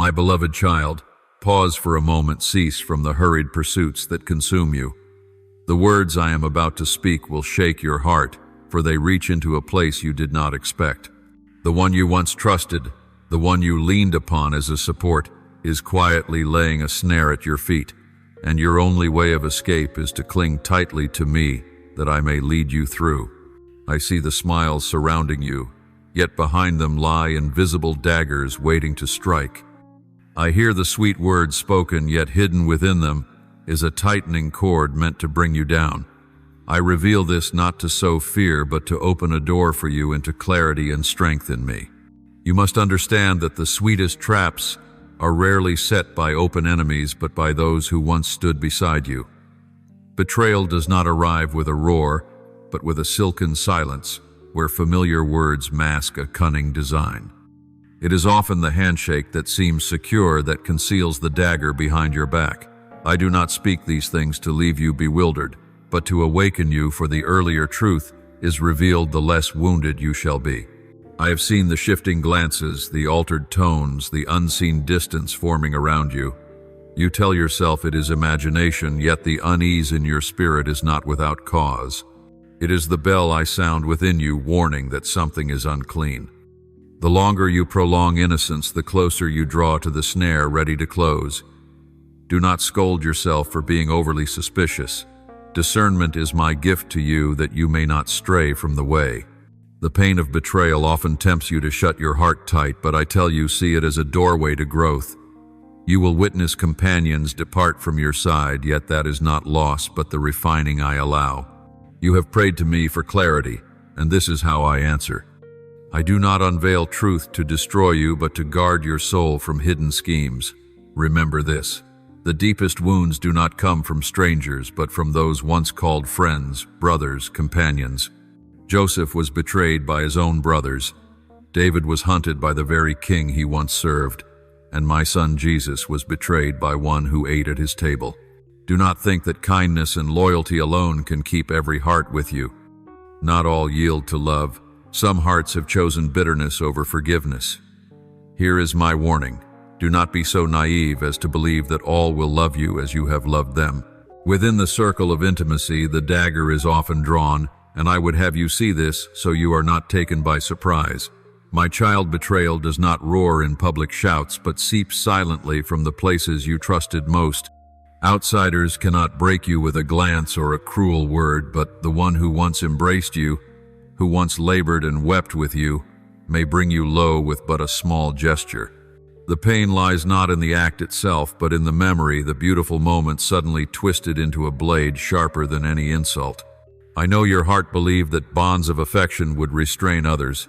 My beloved child, pause for a moment, cease from the hurried pursuits that consume you. The words I am about to speak will shake your heart, for they reach into a place you did not expect. The one you once trusted, the one you leaned upon as a support, is quietly laying a snare at your feet, and your only way of escape is to cling tightly to me, that I may lead you through. I see the smiles surrounding you, yet behind them lie invisible daggers waiting to strike. I hear the sweet words spoken, yet hidden within them is a tightening cord meant to bring you down. I reveal this not to sow fear, but to open a door for you into clarity and strength in me. You must understand that the sweetest traps are rarely set by open enemies, but by those who once stood beside you. Betrayal does not arrive with a roar, but with a silken silence, where familiar words mask a cunning design. It is often the handshake that seems secure that conceals the dagger behind your back. I do not speak these things to leave you bewildered, but to awaken you, for the earlier truth is revealed, the less wounded you shall be. I have seen the shifting glances, the altered tones, the unseen distance forming around you. You tell yourself it is imagination, yet the unease in your spirit is not without cause. It is the bell I sound within you, warning that something is unclean. The longer you prolong innocence, the closer you draw to the snare ready to close. Do not scold yourself for being overly suspicious. Discernment is my gift to you, that you may not stray from the way. The pain of betrayal often tempts you to shut your heart tight, but I tell you, see it as a doorway to growth. You will witness companions depart from your side, yet that is not loss, but the refining I allow. You have prayed to me for clarity, and this is how I answer. I do not unveil truth to destroy you, but to guard your soul from hidden schemes. Remember this: the deepest wounds do not come from strangers, but from those once called friends, brothers, companions. Joseph was betrayed by his own brothers. David was hunted by the very king he once served. And my son Jesus was betrayed by one who ate at his table. Do not think that kindness and loyalty alone can keep every heart with you. Not all yield to love. Some hearts have chosen bitterness over forgiveness. Here is my warning. Do not be so naive as to believe that all will love you as you have loved them. Within the circle of intimacy, the dagger is often drawn, and I would have you see this so you are not taken by surprise. My child, betrayal does not roar in public shouts, but seeps silently from the places you trusted most. Outsiders cannot break you with a glance or a cruel word, but the one who once embraced you, who once labored and wept with you, may bring you low with but a small gesture. The pain lies not in the act itself, but in the memory, the beautiful moment suddenly twisted into a blade sharper than any insult. I know your heart believed that bonds of affection would restrain others,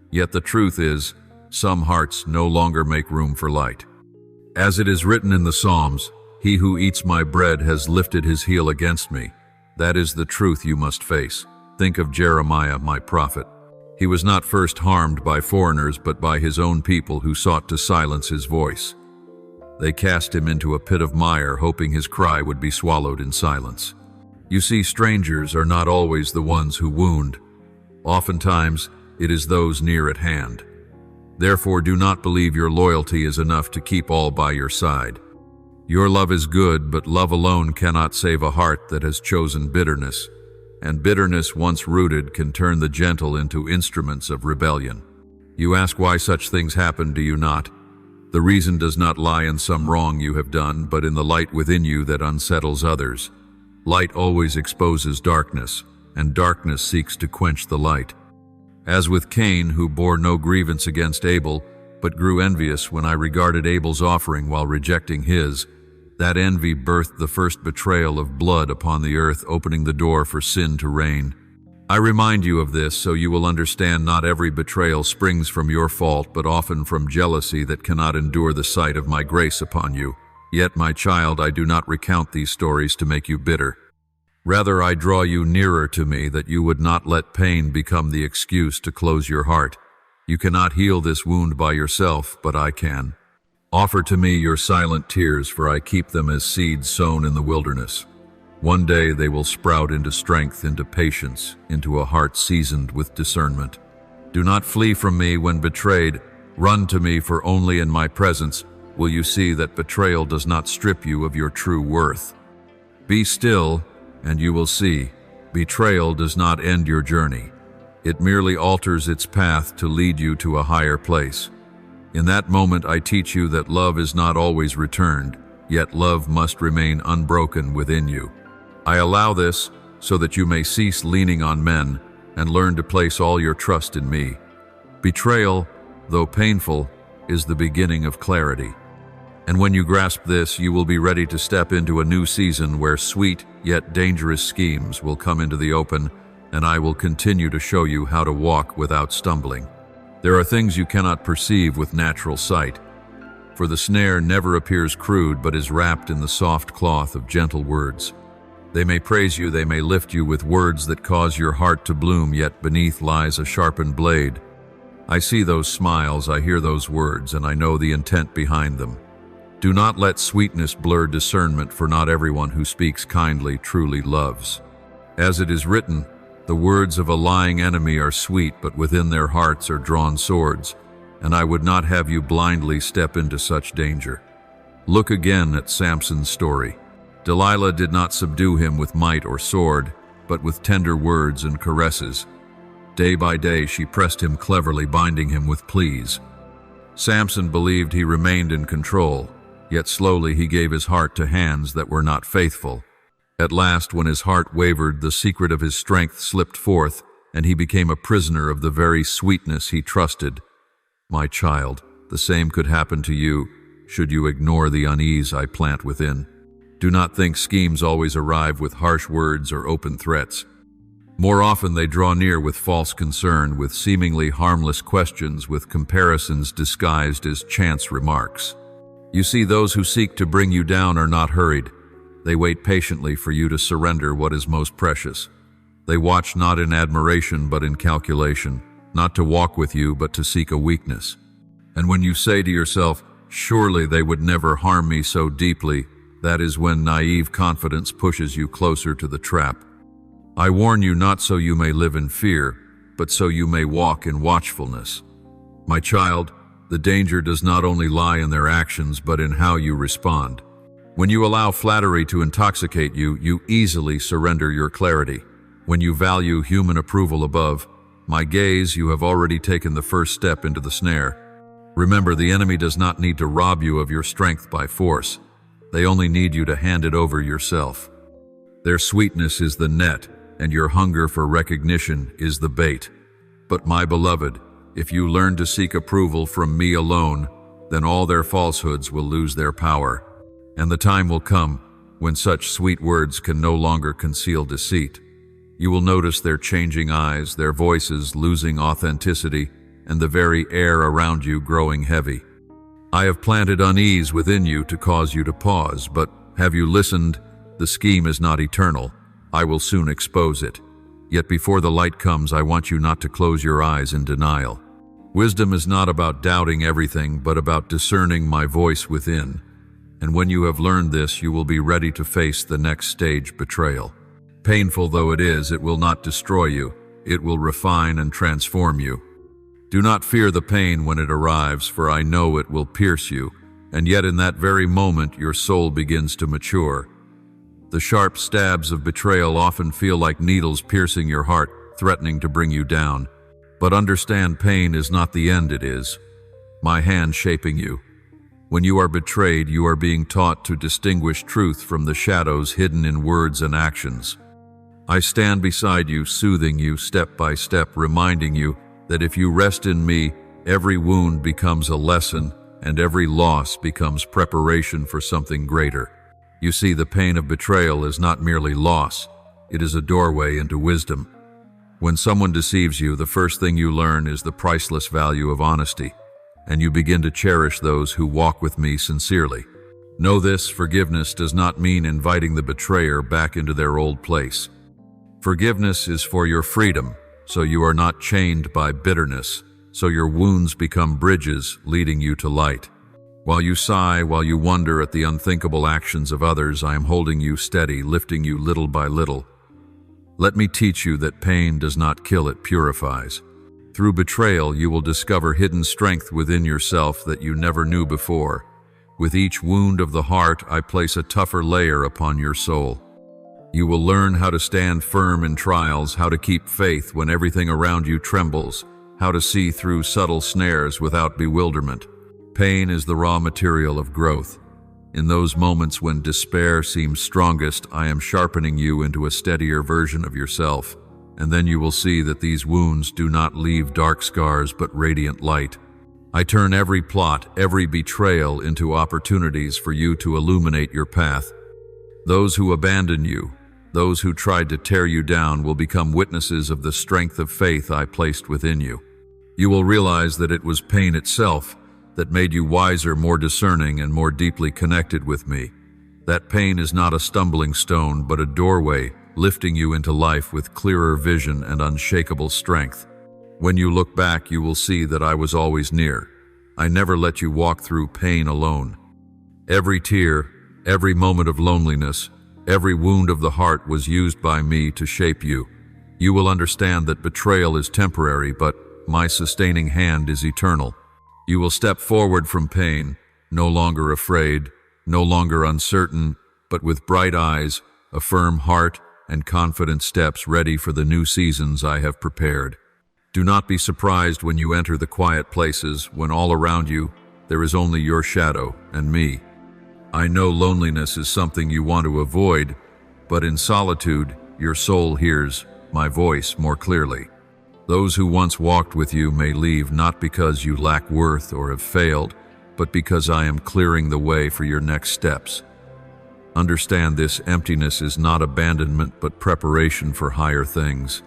yet the truth is, some hearts no longer make room for light. As it is written in the Psalms, "He who eats my bread has lifted his heel against me." That is the truth you must face. Think of Jeremiah, my prophet. He was not first harmed by foreigners, but by his own people who sought to silence his voice. They cast him into a pit of mire, hoping his cry would be swallowed in silence. You see, strangers are not always the ones who wound. Oftentimes, it is those near at hand. Therefore, do not believe your loyalty is enough to keep all by your side. Your love is good, but love alone cannot save a heart that has chosen bitterness. And bitterness, once rooted, can turn the gentle into instruments of rebellion. You ask why such things happen, do you not? The reason does not lie in some wrong you have done, but in the light within you that unsettles others. Light always exposes darkness, and darkness seeks to quench the light. As with Cain, who bore no grievance against Abel, but grew envious when I regarded Abel's offering while rejecting his, that envy birthed the first betrayal of blood upon the earth, opening the door for sin to reign. I remind you of this so you will understand not every betrayal springs from your fault, but often from jealousy that cannot endure the sight of my grace upon you. Yet, my child, I do not recount these stories to make you bitter. Rather, I draw you nearer to me, that you would not let pain become the excuse to close your heart. You cannot heal this wound by yourself, but I can. Offer to me your silent tears, for I keep them as seeds sown in the wilderness. One day they will sprout into strength, into patience, into a heart seasoned with discernment. Do not flee from me when betrayed. Run to me, for only in my presence will you see that betrayal does not strip you of your true worth. Be still, and you will see. Betrayal does not end your journey. It merely alters its path to lead you to a higher place. In that moment, I teach you that love is not always returned, yet love must remain unbroken within you. I allow this so that you may cease leaning on men and learn to place all your trust in me. Betrayal, though painful, is the beginning of clarity. And when you grasp this, you will be ready to step into a new season where sweet yet dangerous schemes will come into the open, and I will continue to show you how to walk without stumbling. There are things you cannot perceive with natural sight, for the snare never appears crude but is wrapped in the soft cloth of gentle words. They may praise you, they may lift you with words that cause your heart to bloom, yet beneath lies a sharpened blade. I see those smiles, I hear those words, and I know the intent behind them. Do not let sweetness blur discernment, for not everyone who speaks kindly truly loves. As it is written, the words of a lying enemy are sweet, but within their hearts are drawn swords, and I would not have you blindly step into such danger. Look again at Samson's story. Delilah did not subdue him with might or sword, but with tender words and caresses. Day by day she pressed him cleverly, binding him with pleas. Samson believed he remained in control, yet slowly he gave his heart to hands that were not faithful. At last, when his heart wavered, the secret of his strength slipped forth, and he became a prisoner of the very sweetness he trusted. My child, the same could happen to you, should you ignore the unease I plant within. Do not think schemes always arrive with harsh words or open threats. More often they draw near with false concern, with seemingly harmless questions, with comparisons disguised as chance remarks. You see, those who seek to bring you down are not hurried. They wait patiently for you to surrender what is most precious. They watch not in admiration but in calculation, not to walk with you but to seek a weakness. And when you say to yourself, surely they would never harm me so deeply, that is when naive confidence pushes you closer to the trap. I warn you not so you may live in fear, but so you may walk in watchfulness. My child, the danger does not only lie in their actions but in how you respond. When you allow flattery to intoxicate you, you easily surrender your clarity. When you value human approval above my gaze, you have already taken the first step into the snare. Remember, the enemy does not need to rob you of your strength by force. They only need you to hand it over yourself. Their sweetness is the net, and your hunger for recognition is the bait. But my beloved, if you learn to seek approval from me alone, then all their falsehoods will lose their power. And the time will come when such sweet words can no longer conceal deceit. You will notice their changing eyes, their voices losing authenticity, and the very air around you growing heavy. I have planted unease within you to cause you to pause, but have you listened? The scheme is not eternal. I will soon expose it. Yet before the light comes, I want you not to close your eyes in denial. Wisdom is not about doubting everything, but about discerning my voice within. And when you have learned this, you will be ready to face the next stage, betrayal. Painful though it is, it will not destroy you. It will refine and transform you. Do not fear the pain when it arrives, for I know it will pierce you, and yet in that very moment your soul begins to mature. The sharp stabs of betrayal often feel like needles piercing your heart, threatening to bring you down. But understand, pain is not the end, it is my hand shaping you. When you are betrayed, you are being taught to distinguish truth from the shadows hidden in words and actions. I stand beside you, soothing you step by step, reminding you that if you rest in me, every wound becomes a lesson, and every loss becomes preparation for something greater. You see, the pain of betrayal is not merely loss, it is a doorway into wisdom. When someone deceives you, the first thing you learn is the priceless value of honesty, and you begin to cherish those who walk with me sincerely. Know this: forgiveness does not mean inviting the betrayer back into their old place. Forgiveness is for your freedom, so you are not chained by bitterness, so your wounds become bridges leading you to light. While you sigh, while you wonder at the unthinkable actions of others, I am holding you steady, lifting you little by little. Let me teach you that pain does not kill, it purifies. Through betrayal, you will discover hidden strength within yourself that you never knew before. With each wound of the heart, I place a tougher layer upon your soul. You will learn how to stand firm in trials, how to keep faith when everything around you trembles, how to see through subtle snares without bewilderment. Pain is the raw material of growth. In those moments when despair seems strongest, I am sharpening you into a steadier version of yourself, and then you will see that these wounds do not leave dark scars but radiant light. I turn every plot, every betrayal into opportunities for you to illuminate your path. Those who abandon you, those who tried to tear you down, will become witnesses of the strength of faith I placed within you. You will realize that it was pain itself that made you wiser, more discerning, and more deeply connected with me. That pain is not a stumbling stone, but a doorway, lifting you into life with clearer vision and unshakable strength. When you look back, you will see that I was always near. I never let you walk through pain alone. Every tear, every moment of loneliness, every wound of the heart was used by me to shape you. You will understand that betrayal is temporary, but my sustaining hand is eternal. You will step forward from pain, no longer afraid, no longer uncertain, but with bright eyes, a firm heart, and confident steps ready for the new seasons I have prepared. Do not be surprised when you enter the quiet places, when all around you there is only your shadow and me. I know loneliness is something you want to avoid, but in solitude, your soul hears my voice more clearly. Those who once walked with you may leave not because you lack worth or have failed, but because I am clearing the way for your next steps. Understand, this emptiness is not abandonment but preparation for higher things.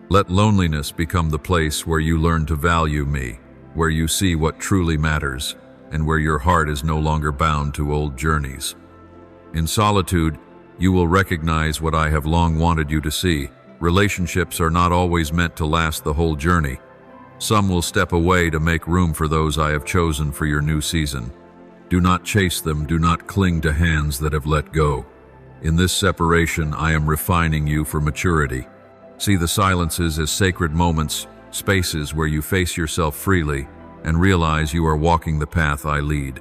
Let loneliness become the place where you learn to value me, where you see what truly matters, and where your heart is no longer bound to old journeys. In solitude, you will recognize what I have long wanted you to see. Relationships are not always meant to last the whole journey. Some will step away to make room for those I have chosen for your new season. Do not chase them, do not cling to hands that have let go. In this separation, I am refining you for maturity. See the silences as sacred moments, spaces where you face yourself freely and realize you are walking the path I lead.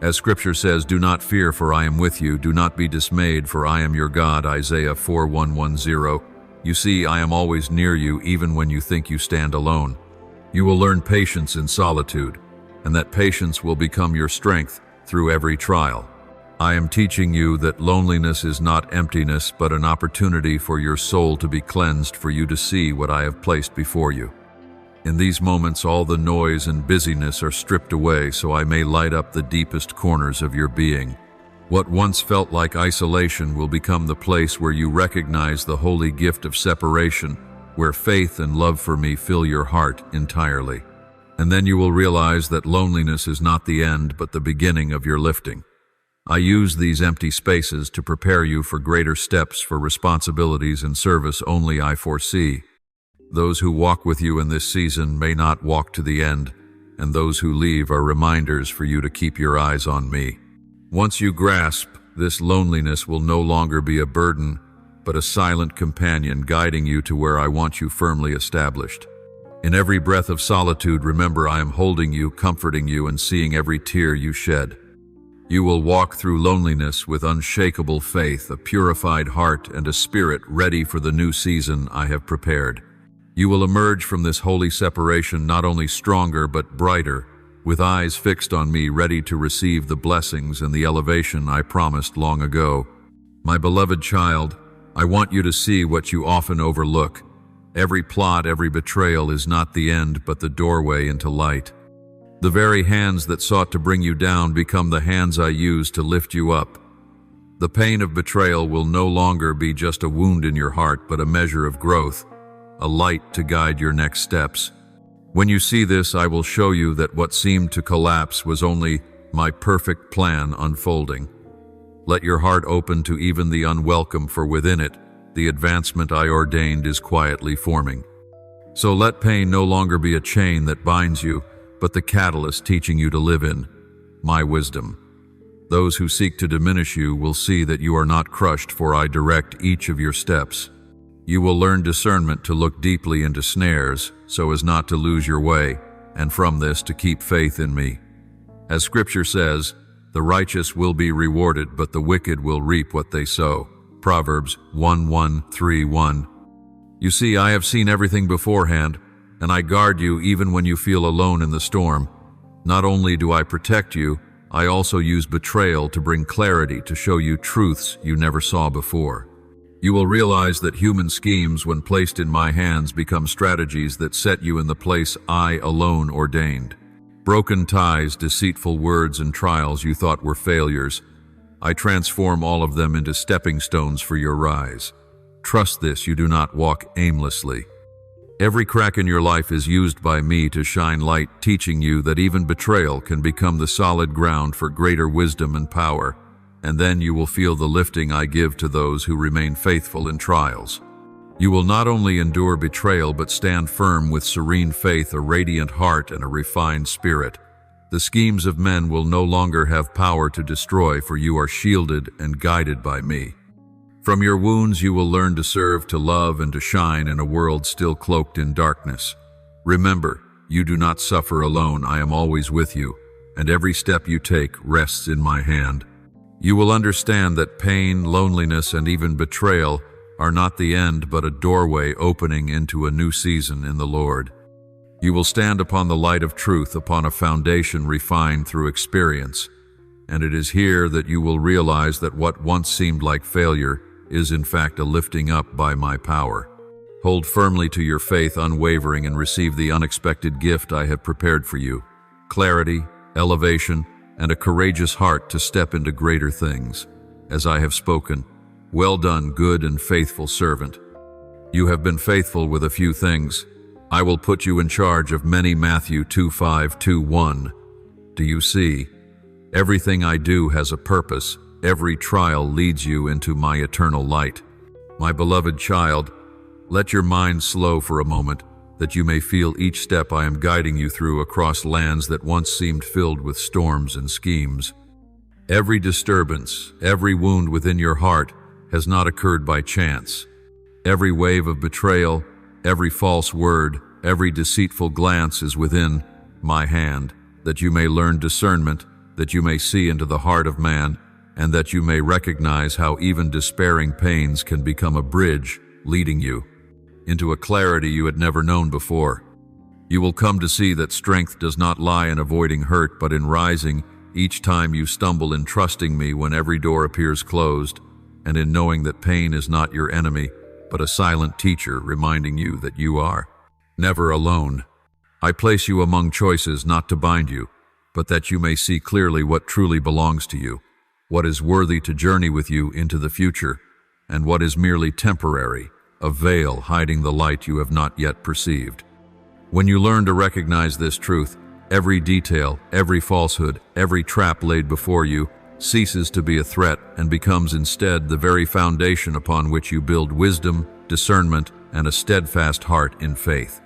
As Scripture says, do not fear, for I am with you. Do not be dismayed, for I am your God. Isaiah 4:110. You see, I am always near you, even when you think you stand alone. You will learn patience in solitude, and that patience will become your strength through every trial. I am teaching you that loneliness is not emptiness, but an opportunity for your soul to be cleansed, for you to see what I have placed before you. In these moments, all the noise and busyness are stripped away, so I may light up the deepest corners of your being. What once felt like isolation will become the place where you recognize the holy gift of separation, where faith and love for me fill your heart entirely. And then you will realize that loneliness is not the end, but the beginning of your lifting. I use these empty spaces to prepare you for greater steps, for responsibilities and service only I foresee. Those who walk with you in this season may not walk to the end, and those who leave are reminders for you to keep your eyes on me. Once you grasp, this loneliness will no longer be a burden, but a silent companion guiding you to where I want you firmly established. In every breath of solitude, remember I am holding you, comforting you, and seeing every tear you shed. You will walk through loneliness with unshakable faith, a purified heart, and a spirit ready for the new season I have prepared. You will emerge from this holy separation not only stronger but brighter, with eyes fixed on me, ready to receive the blessings and the elevation I promised long ago. My beloved child, I want you to see what you often overlook. Every plot, every betrayal is not the end, but the doorway into light. The very hands that sought to bring you down become the hands I use to lift you up. The pain of betrayal will no longer be just a wound in your heart, but a measure of growth, a light to guide your next steps. When you see this, I will show you that what seemed to collapse was only my perfect plan unfolding. Let your heart open to even the unwelcome, for within it, the advancement I ordained is quietly forming. So let pain no longer be a chain that binds you, but the catalyst teaching you to live in my wisdom. Those who seek to diminish you will see that you are not crushed, for I direct each of your steps. You will learn discernment to look deeply into snares, so as not to lose your way, and from this to keep faith in me. As Scripture says, The righteous will be rewarded, but the wicked will reap what they sow. Proverbs 1:1-3:1. You see, I have seen everything beforehand, and I guard you even when you feel alone in the storm. Not only do I protect you, I also use betrayal to bring clarity, to show you truths you never saw before. You will realize that human schemes, when placed in my hands, become strategies that set you in the place I alone ordained. Broken ties, deceitful words, and trials you thought were failures, I transform all of them into stepping stones for your rise. Trust this, you do not walk aimlessly. Every crack in your life is used by me to shine light, teaching you that even betrayal can become the solid ground for greater wisdom and power, and then you will feel the lifting I give to those who remain faithful in trials. You will not only endure betrayal, but stand firm with serene faith, a radiant heart, and a refined spirit. The schemes of men will no longer have power to destroy, for you are shielded and guided by me. From your wounds you will learn to serve, to love, and to shine in a world still cloaked in darkness. Remember, you do not suffer alone. I am always with you, and every step you take rests in my hand. You will understand that pain, loneliness, and even betrayal are not the end, but a doorway opening into a new season in the Lord. You will stand upon the light of truth, upon a foundation refined through experience, and it is here that you will realize that what once seemed like failure is in fact a lifting up by my power. Hold firmly to your faith, unwavering, and receive the unexpected gift I have prepared for you: clarity, elevation, and a courageous heart to step into greater things. As I have spoken, well done, good and faithful servant. You have been faithful with a few things. I will put you in charge of many. Matthew 2:5-1. Do you see? Everything I do has a purpose. Every trial leads you into my eternal light. My beloved child, let your mind slow for a moment, that you may feel each step I am guiding you through across lands that once seemed filled with storms and schemes. Every disturbance, every wound within your heart has not occurred by chance. Every wave of betrayal, every false word, every deceitful glance is within my hand, that you may learn discernment, that you may see into the heart of man, and that you may recognize how even despairing pains can become a bridge leading you into a clarity you had never known before. You will come to see that strength does not lie in avoiding hurt, but in rising each time you stumble, in trusting me when every door appears closed, and in knowing that pain is not your enemy, but a silent teacher reminding you that you are never alone. I place you among choices not to bind you, but that you may see clearly what truly belongs to you, what is worthy to journey with you into the future, and what is merely temporary, a veil hiding the light you have not yet perceived. When you learn to recognize this truth, every detail, every falsehood, every trap laid before you ceases to be a threat and becomes instead the very foundation upon which you build wisdom, discernment, and a steadfast heart in faith.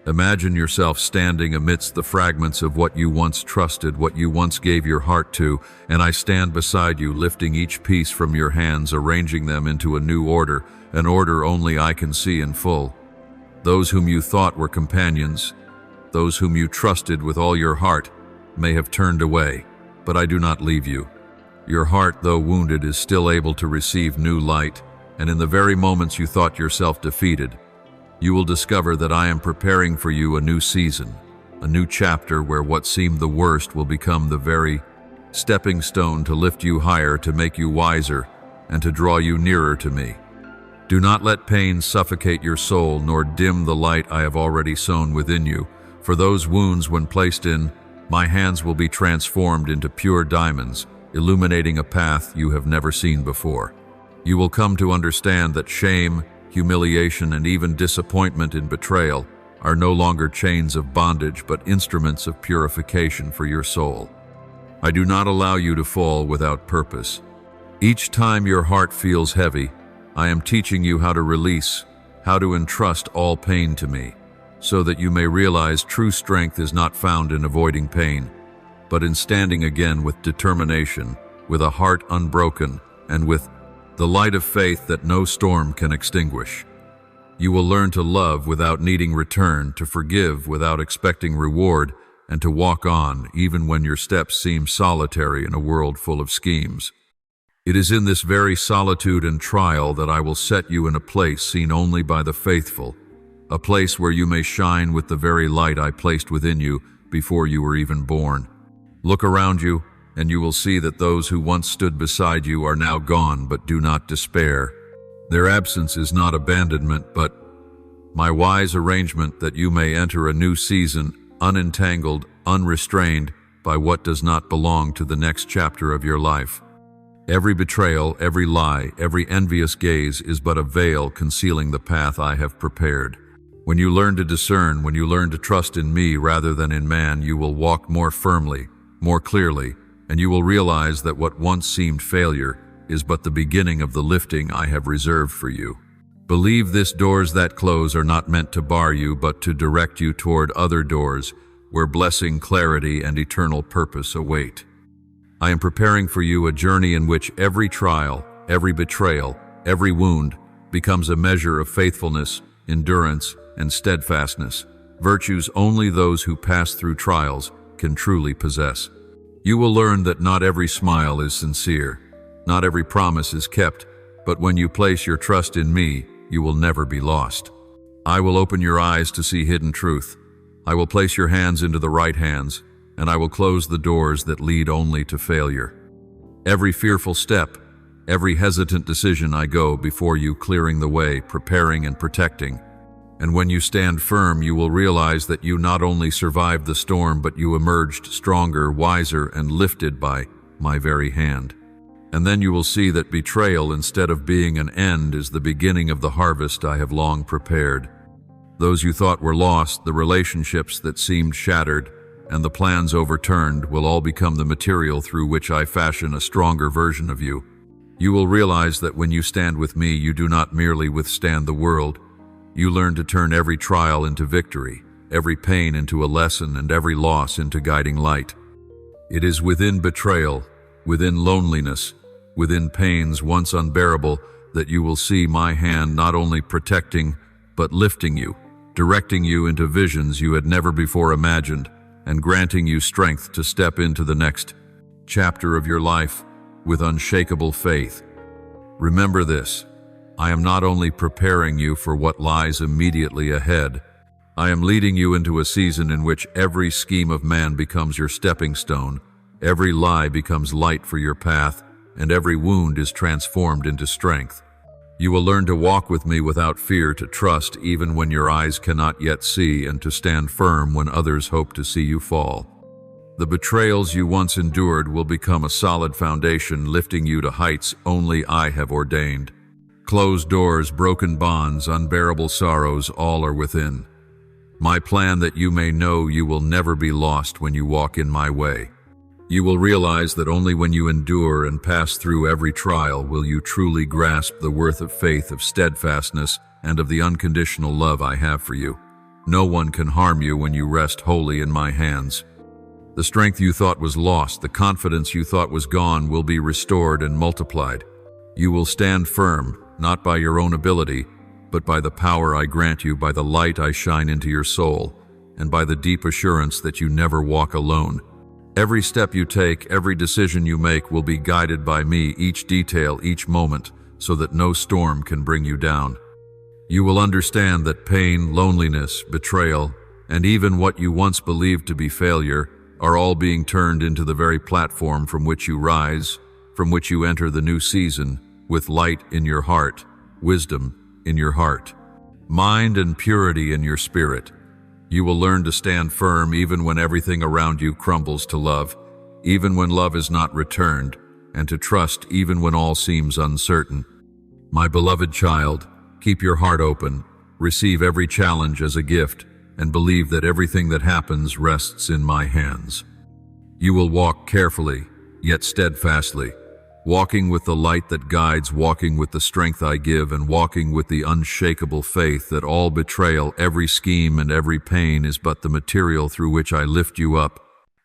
Imagine yourself standing amidst the fragments of what you once trusted, what you once gave your heart to, and I stand beside you, lifting each piece from your hands, arranging them into a new order, an order only I can see in full. Those whom you thought were companions, those whom you trusted with all your heart, may have turned away, but I do not leave you. Your heart, though wounded, is still able to receive new light, and in the very moments you thought yourself defeated, you will discover that I am preparing for you a new season, a new chapter where what seemed the worst will become the very stepping stone to lift you higher, to make you wiser, and to draw you nearer to me. Do not let pain suffocate your soul, nor dim the light I have already sown within you, for those wounds, when placed in my hands, will be transformed into pure diamonds, illuminating a path you have never seen before. You will come to understand that shame, humiliation, and even disappointment in betrayal are no longer chains of bondage, but instruments of purification for your soul. I do not allow you to fall without purpose. Each time your heart feels heavy, I am teaching you how to release, how to entrust all pain to me, so that you may realize true strength is not found in avoiding pain, but in standing again with determination, with a heart unbroken, and with the light of faith that no storm can extinguish. You will learn to love without needing return, to forgive without expecting reward, and to walk on even when your steps seem solitary in a world full of schemes. It is in this very solitude and trial that I will set you in a place seen only by the faithful, a place where you may shine with the very light I placed within you before you were even born. Look around you, and you will see that those who once stood beside you are now gone, but do not despair. Their absence is not abandonment, but my wise arrangement that you may enter a new season, unentangled, unrestrained by what does not belong to the next chapter of your life. Every betrayal, every lie, every envious gaze is but a veil concealing the path I have prepared. When you learn to discern, when you learn to trust in me rather than in man, you will walk more firmly, more clearly, and you will realize that what once seemed failure is but the beginning of the lifting I have reserved for you. Believe this: doors that close are not meant to bar you, but to direct you toward other doors where blessing, clarity, and eternal purpose await. I am preparing for you a journey in which every trial, every betrayal, every wound becomes a measure of faithfulness, endurance, and steadfastness, virtues only those who pass through trials can truly possess. You will learn that not every smile is sincere, not every promise is kept, but when you place your trust in me, you will never be lost. I will open your eyes to see hidden truth. I will place your hands into the right hands, and I will close the doors that lead only to failure. Every fearful step, every hesitant decision I go before you, clearing the way, preparing and protecting. And when you stand firm, you will realize that you not only survived the storm, but you emerged stronger, wiser, and lifted by my very hand. And then you will see that betrayal, instead of being an end, is the beginning of the harvest I have long prepared. Those you thought were lost, the relationships that seemed shattered, and the plans overturned will all become the material through which I fashion a stronger version of you. You will realize that when you stand with me, you do not merely withstand the world. You learn to turn every trial into victory, every pain into a lesson, and every loss into guiding light. It is within betrayal, within loneliness, within pains once unbearable, that you will see my hand not only protecting, but lifting you, directing you into visions you had never before imagined, and granting you strength to step into the next chapter of your life with unshakable faith. Remember this: I am not only preparing you for what lies immediately ahead, I am leading you into a season in which every scheme of man becomes your stepping stone, every lie becomes light for your path, and every wound is transformed into strength. You will learn to walk with me without fear, to trust even when your eyes cannot yet see, and to stand firm when others hope to see you fall. The betrayals you once endured will become a solid foundation, lifting you to heights only I have ordained. Closed doors, broken bonds, unbearable sorrows, all are within. My plan that you may know you will never be lost when you walk in my way. You will realize that only when you endure and pass through every trial will you truly grasp the worth of faith, of steadfastness, and of the unconditional love I have for you. No one can harm you when you rest wholly in my hands. The strength you thought was lost, the confidence you thought was gone, will be restored and multiplied. You will stand firm, not by your own ability, but by the power I grant you, by the light I shine into your soul, and by the deep assurance that you never walk alone. Every step you take, every decision you make will be guided by me, each detail, each moment, so that no storm can bring you down. You will understand that pain, loneliness, betrayal, and even what you once believed to be failure are all being turned into the very platform from which you rise, from which you enter the new season, with light in your heart, wisdom in your heart, mind and purity in your spirit. You will learn to stand firm even when everything around you crumbles to love, even when love is not returned, and to trust even when all seems uncertain. My beloved child, keep your heart open, receive every challenge as a gift, and believe that everything that happens rests in my hands. You will walk carefully, yet steadfastly, walking with the light that guides, walking with the strength I give, and walking with the unshakable faith that all betrayal, every scheme, and every pain is but the material through which I lift you up,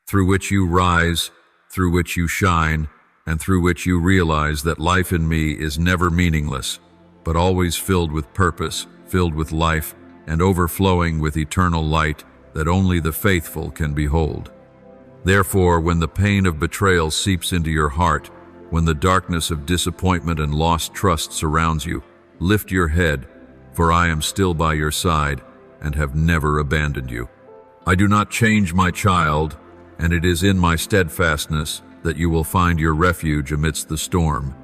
through which you rise, through which you shine, and through which you realize that life in me is never meaningless, but always filled with purpose, filled with life, and overflowing with eternal light that only the faithful can behold. Therefore, when the pain of betrayal seeps into your heart, when the darkness of disappointment and lost trust surrounds you, lift your head, for I am still by your side and have never abandoned you. I do not change, my child, and it is in my steadfastness that you will find your refuge amidst the storm.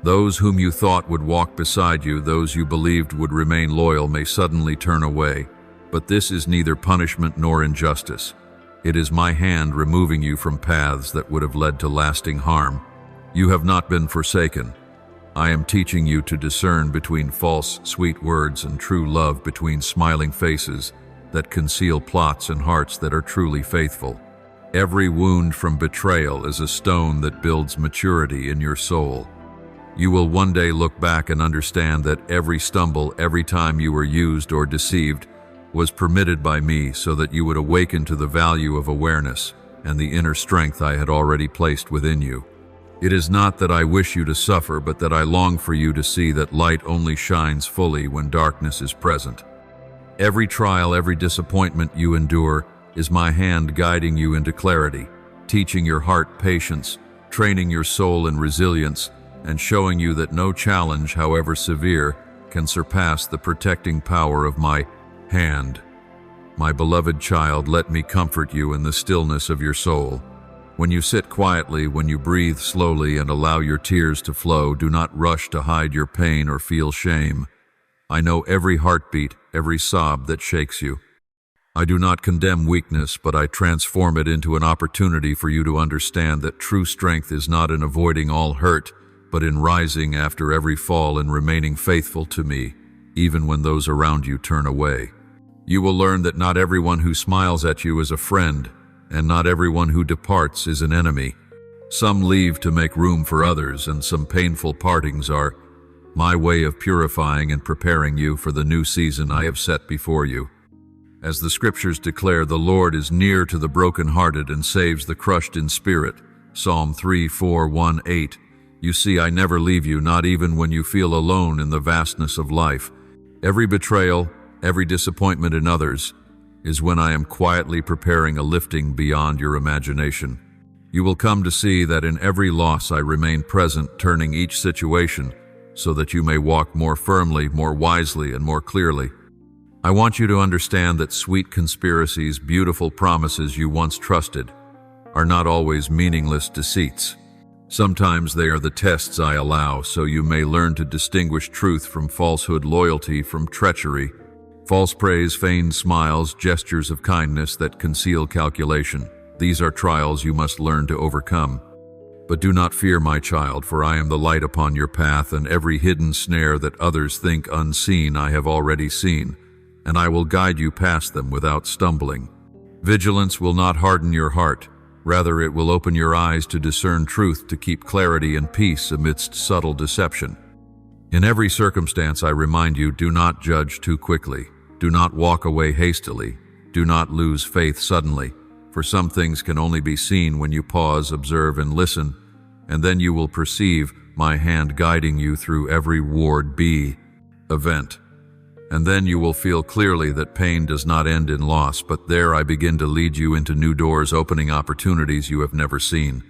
Those whom you thought would walk beside you, those you believed would remain loyal, may suddenly turn away. But this is neither punishment nor injustice. It is my hand removing you from paths that would have led to lasting harm. You have not been forsaken. I am teaching you to discern between false, sweet words and true love, between smiling faces that conceal plots and hearts that are truly faithful. Every wound from betrayal is a stone that builds maturity in your soul. You will one day look back and understand that every stumble, every time you were used or deceived, was permitted by me so that you would awaken to the value of awareness and the inner strength I had already placed within you. It is not that I wish you to suffer, but that I long for you to see that light only shines fully when darkness is present. Every trial, every disappointment you endure is my hand guiding you into clarity, teaching your heart patience, training your soul in resilience, and showing you that no challenge, however severe, can surpass the protecting power of my hand. My beloved child, let me comfort you in the stillness of your soul. When you sit quietly, when you breathe slowly and allow your tears to flow, do not rush to hide your pain or feel shame. I know every heartbeat, every sob that shakes you. I do not condemn weakness, but I transform it into an opportunity for you to understand that true strength is not in avoiding all hurt, but in rising after every fall and remaining faithful to me, even when those around you turn away. You will learn that not everyone who smiles at you is a friend, and not everyone who departs is an enemy. Some leave to make room for others, and some painful partings are my way of purifying and preparing you for the new season I have set before you. As the scriptures declare, the Lord is near to the brokenhearted and saves the crushed in spirit. Psalm 3:4-1-8. You see, I never leave you, not even when you feel alone in the vastness of life. Every betrayal, every disappointment in others, is when I am quietly preparing a lifting beyond your imagination. You will come to see that in every loss I remain present, turning each situation so that you may walk more firmly, more wisely, and more clearly. I want you to understand that sweet conspiracies, beautiful promises you once trusted, are not always meaningless deceits. Sometimes they are the tests I allow, so you may learn to distinguish truth from falsehood, loyalty from treachery, false praise, feigned smiles, gestures of kindness that conceal calculation. These are trials you must learn to overcome. But do not fear, my child, for I am the light upon your path, and every hidden snare that others think unseen I have already seen, and I will guide you past them without stumbling. Vigilance will not harden your heart. Rather, it will open your eyes to discern truth, to keep clarity and peace amidst subtle deception. In every circumstance, I remind you, do not judge too quickly. Do not walk away hastily. Do not lose faith suddenly, for some things can only be seen when you pause, observe, and listen, and then you will perceive my hand guiding you through every ward B event. And then you will feel clearly that pain does not end in loss, but there I begin to lead you into new doors, opening opportunities you have never seen.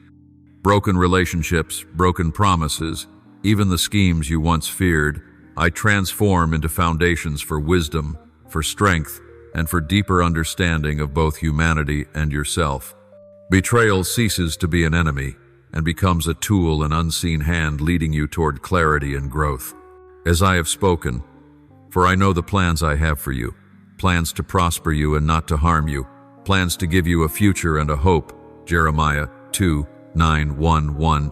Broken relationships, broken promises, even the schemes you once feared, I transform into foundations for wisdom, for strength, and for deeper understanding of both humanity and yourself. Betrayal ceases to be an enemy and becomes a tool, an unseen hand leading you toward clarity and growth. As I have spoken, for I know the plans I have for you, plans to prosper you and not to harm you, plans to give you a future and a hope. Jeremiah 2:9-1-1.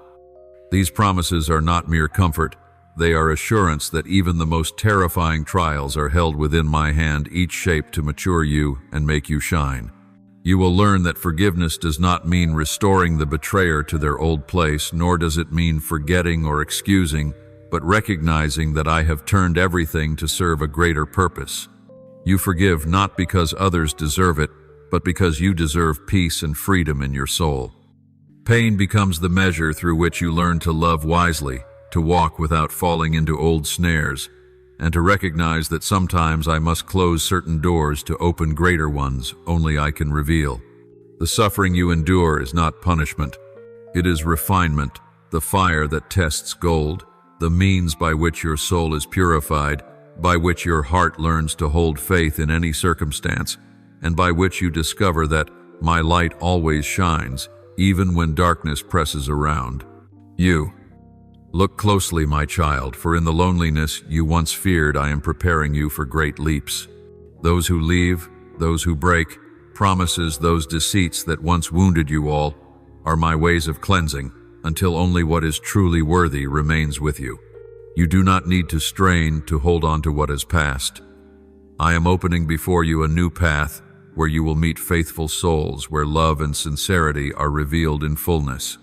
These promises are not mere comfort. They are assurance that even the most terrifying trials are held within my hand, each shaped to mature you and make you shine. You will learn that forgiveness does not mean restoring the betrayer to their old place, nor does it mean forgetting or excusing, but recognizing that I have turned everything to serve a greater purpose. You forgive not because others deserve it, but because you deserve peace and freedom in your soul. Pain becomes the measure through which you learn to love wisely, to walk without falling into old snares, and to recognize that sometimes I must close certain doors to open greater ones only I can reveal. The suffering you endure is not punishment. It is refinement, the fire that tests gold, the means by which your soul is purified, by which your heart learns to hold faith in any circumstance, and by which you discover that my light always shines, even when darkness presses around. You. Look closely, my child, for in the loneliness you once feared I am preparing you for great leaps. Those who leave, those who break, promises, those deceits that once wounded you all, are my ways of cleansing, until only what is truly worthy remains with you. You do not need to strain to hold on to what has passed. I am opening before you a new path where you will meet faithful souls, where love and sincerity are revealed in fullness.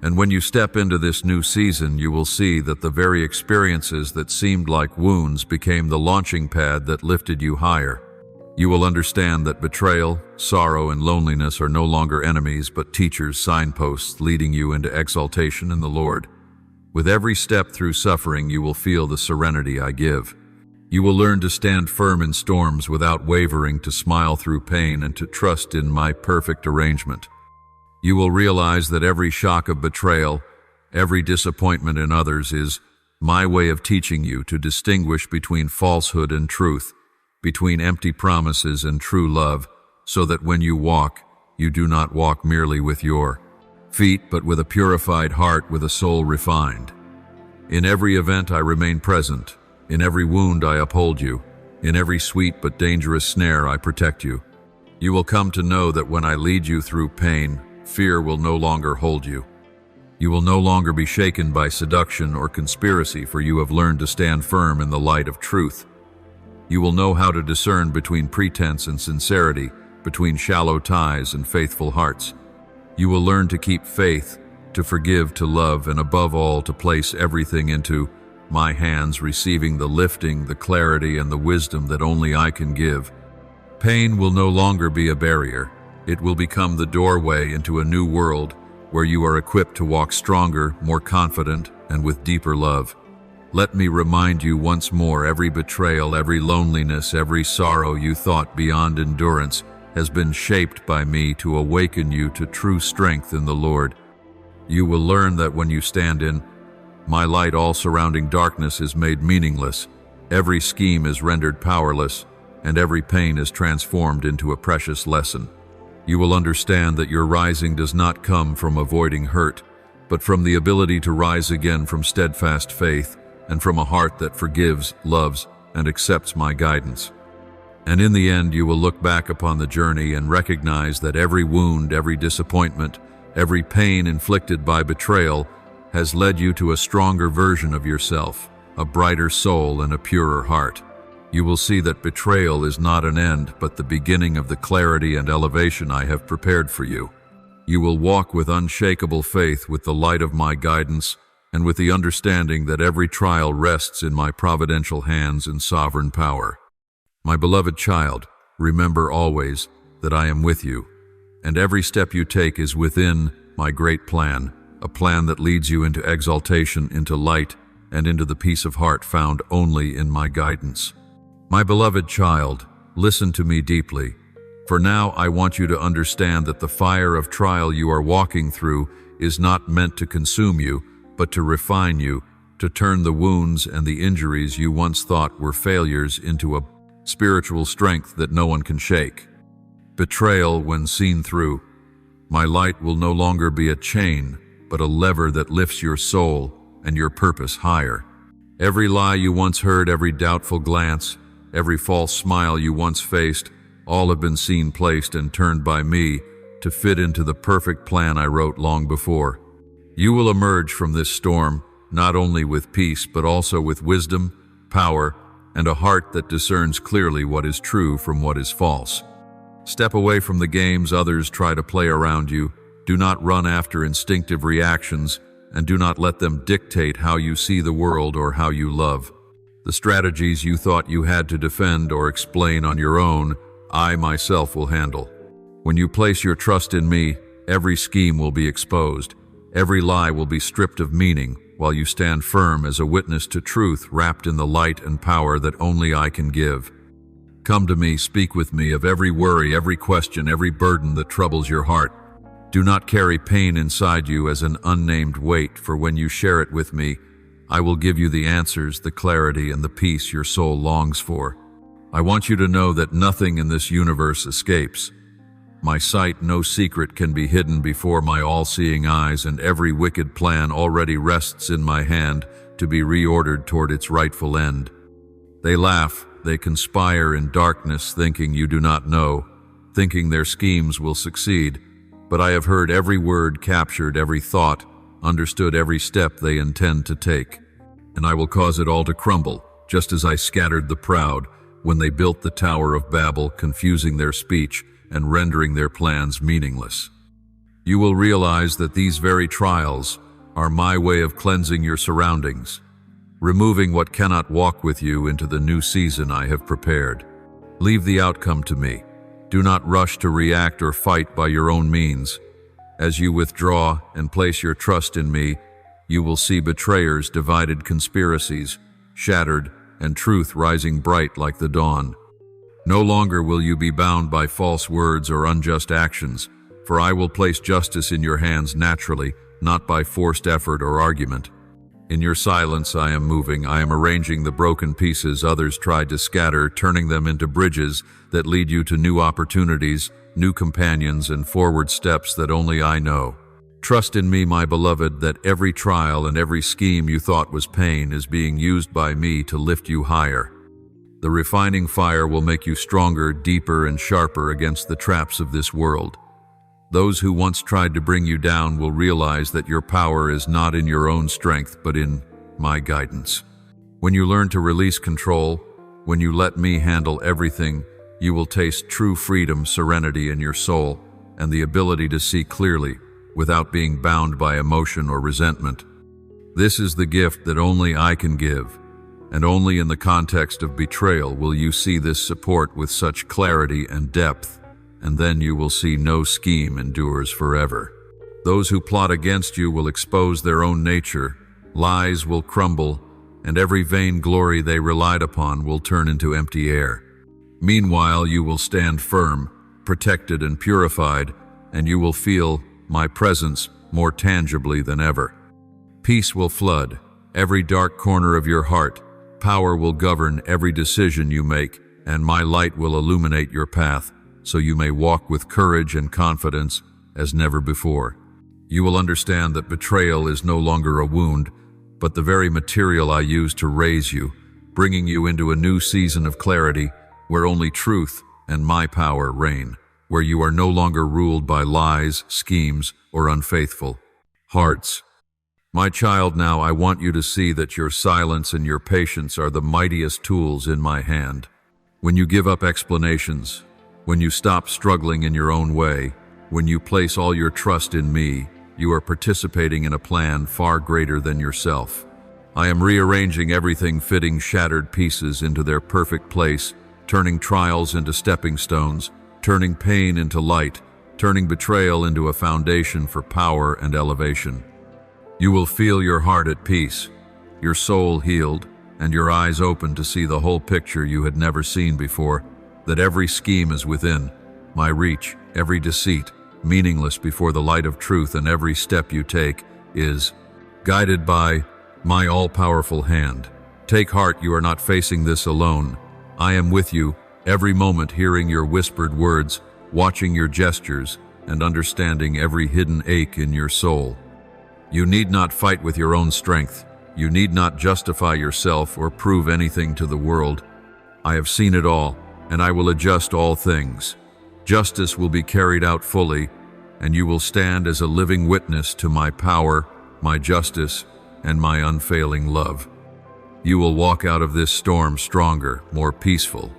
And when you step into this new season, you will see that the very experiences that seemed like wounds became the launching pad that lifted you higher. You will understand that betrayal, sorrow, and loneliness are no longer enemies, but teachers, signposts leading you into exaltation in the Lord. With every step through suffering, you will feel the serenity I give. You will learn to stand firm in storms without wavering, to smile through pain, and to trust in my perfect arrangement. You will realize that every shock of betrayal, every disappointment in others is my way of teaching you to distinguish between falsehood and truth, between empty promises and true love, so that when you walk, you do not walk merely with your feet, but with a purified heart, with a soul refined. In every event I remain present. In every wound I uphold you. In every sweet but dangerous snare I protect you. You will come to know that when I lead you through pain, fear will no longer hold you. You will no longer be shaken by seduction or conspiracy, for you have learned to stand firm in the light of truth. You will know how to discern between pretense and sincerity, between shallow ties and faithful hearts. You will learn to keep faith, to forgive, to love, and above all to place everything into my hands, receiving the lifting, the clarity, and the wisdom that only I can give. Pain will no longer be a barrier. It will become the doorway into a new world where you are equipped to walk stronger, more confident, and with deeper love. Let me remind you once more, every betrayal, every loneliness, every sorrow you thought beyond endurance has been shaped by me to awaken you to true strength in the Lord. You will learn that when you stand in my light, all surrounding darkness is made meaningless, every scheme is rendered powerless, and every pain is transformed into a precious lesson. You will understand that your rising does not come from avoiding hurt, but from the ability to rise again from steadfast faith and from a heart that forgives, loves, and accepts my guidance. And in the end, you will look back upon the journey and recognize that every wound, every disappointment, every pain inflicted by betrayal has led you to a stronger version of yourself, a brighter soul and a purer heart. You will see that betrayal is not an end, but the beginning of the clarity and elevation I have prepared for you. You will walk with unshakable faith, with the light of my guidance, and with the understanding that every trial rests in my providential hands and sovereign power. My beloved child, remember always that I am with you, and every step you take is within my great plan, a plan that leads you into exaltation, into light, and into the peace of heart found only in my guidance. My beloved child, listen to me deeply, for now I want you to understand that the fire of trial you are walking through is not meant to consume you, but to refine you, to turn the wounds and the injuries you once thought were failures into a spiritual strength that no one can shake. Betrayal, when seen through my light, will no longer be a chain, but a lever that lifts your soul and your purpose higher. Every lie you once heard, every doubtful glance, every false smile you once faced, all have been seen, placed, and turned by me to fit into the perfect plan I wrote long before. You will emerge from this storm not only with peace, but also with wisdom, power, and a heart that discerns clearly what is true from what is false. Step away from the games others try to play around you. Do not run after instinctive reactions, and do not let them dictate how you see the world or how you love. The strategies you thought you had to defend or explain on your own, I myself will handle. When you place your trust in me, every scheme will be exposed. Every lie will be stripped of meaning, while you stand firm as a witness to truth wrapped in the light and power that only I can give. Come to me, speak with me of every worry, every question, every burden that troubles your heart. Do not carry pain inside you as an unnamed weight, for when you share it with me, I will give you the answers, the clarity, and the peace your soul longs for. I want you to know that nothing in this universe escapes. My sight, no secret can be hidden before my all-seeing eyes, and every wicked plan already rests in my hand to be reordered toward its rightful end. They laugh, they conspire in darkness, thinking you do not know, thinking their schemes will succeed. But I have heard every word, captured every thought, understood every step they intend to take. And I will cause it all to crumble, just as I scattered the proud when they built the Tower of Babel, confusing their speech and rendering their plans meaningless. You will realize that these very trials are my way of cleansing your surroundings, removing what cannot walk with you into the new season I have prepared. Leave the outcome to me. Do not rush to react or fight by your own means. As you withdraw and place your trust in me, you will see betrayers, divided conspiracies, shattered, and truth rising bright like the dawn. No longer will you be bound by false words or unjust actions, for I will place justice in your hands naturally, not by forced effort or argument. In your silence I am moving, I am arranging the broken pieces others tried to scatter, turning them into bridges that lead you to new opportunities, new companions, and forward steps that only I know. Trust in me, my beloved, that every trial and every scheme you thought was pain is being used by me to lift you higher. The refining fire will make you stronger, deeper, and sharper against the traps of this world. Those who once tried to bring you down will realize that your power is not in your own strength, but in my guidance. When you learn to release control, when you let me handle everything, you will taste true freedom, serenity in your soul, and the ability to see clearly without being bound by emotion or resentment. This is the gift that only I can give, and only in the context of betrayal will you see this support with such clarity and depth, and then you will see no scheme endures forever. Those who plot against you will expose their own nature, lies will crumble, and every vain glory they relied upon will turn into empty air. Meanwhile, you will stand firm, protected and purified, and you will feel my presence more tangibly than ever. Peace will flood every dark corner of your heart, power will govern every decision you make, and my light will illuminate your path, so you may walk with courage and confidence as never before. You will understand that betrayal is no longer a wound, but the very material I use to raise you, bringing you into a new season of clarity where only truth and my power reign, where you are no longer ruled by lies, schemes, or unfaithful hearts. My child, now I want you to see that your silence and your patience are the mightiest tools in my hand. When you give up explanations, when you stop struggling in your own way, when you place all your trust in me, you are participating in a plan far greater than yourself. I am rearranging everything, fitting shattered pieces into their perfect place, turning trials into stepping stones, turning pain into light, turning betrayal into a foundation for power and elevation. You will feel your heart at peace, your soul healed, and your eyes open to see the whole picture you had never seen before, that every scheme is within my reach, every deceit meaningless before the light of truth, and every step you take is guided by my all-powerful hand. Take heart, you are not facing this alone. I am with you, every moment hearing your whispered words, watching your gestures, and understanding every hidden ache in your soul. You need not fight with your own strength. You need not justify yourself or prove anything to the world. I have seen it all, and I will adjust all things. Justice will be carried out fully, and you will stand as a living witness to my power, my justice, and my unfailing love. You will walk out of this storm stronger, more peaceful,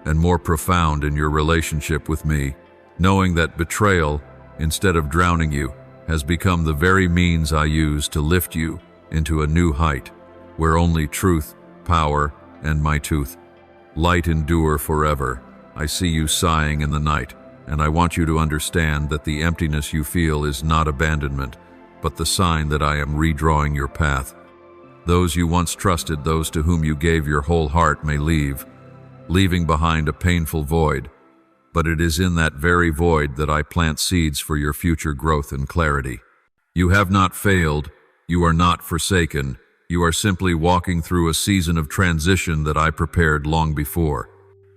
and more profound in your relationship with me, knowing that betrayal, instead of drowning you, has become the very means I use to lift you into a new height, where only truth, power, and my truth, light endure forever. I see you sighing in the night, and I want you to understand that the emptiness you feel is not abandonment, but the sign that I am redrawing your path. Those you once trusted, those to whom you gave your whole heart may leave, leaving behind a painful void. But it is in that very void that I plant seeds for your future growth and clarity. You have not failed, you are not forsaken, you are simply walking through a season of transition that I prepared long before.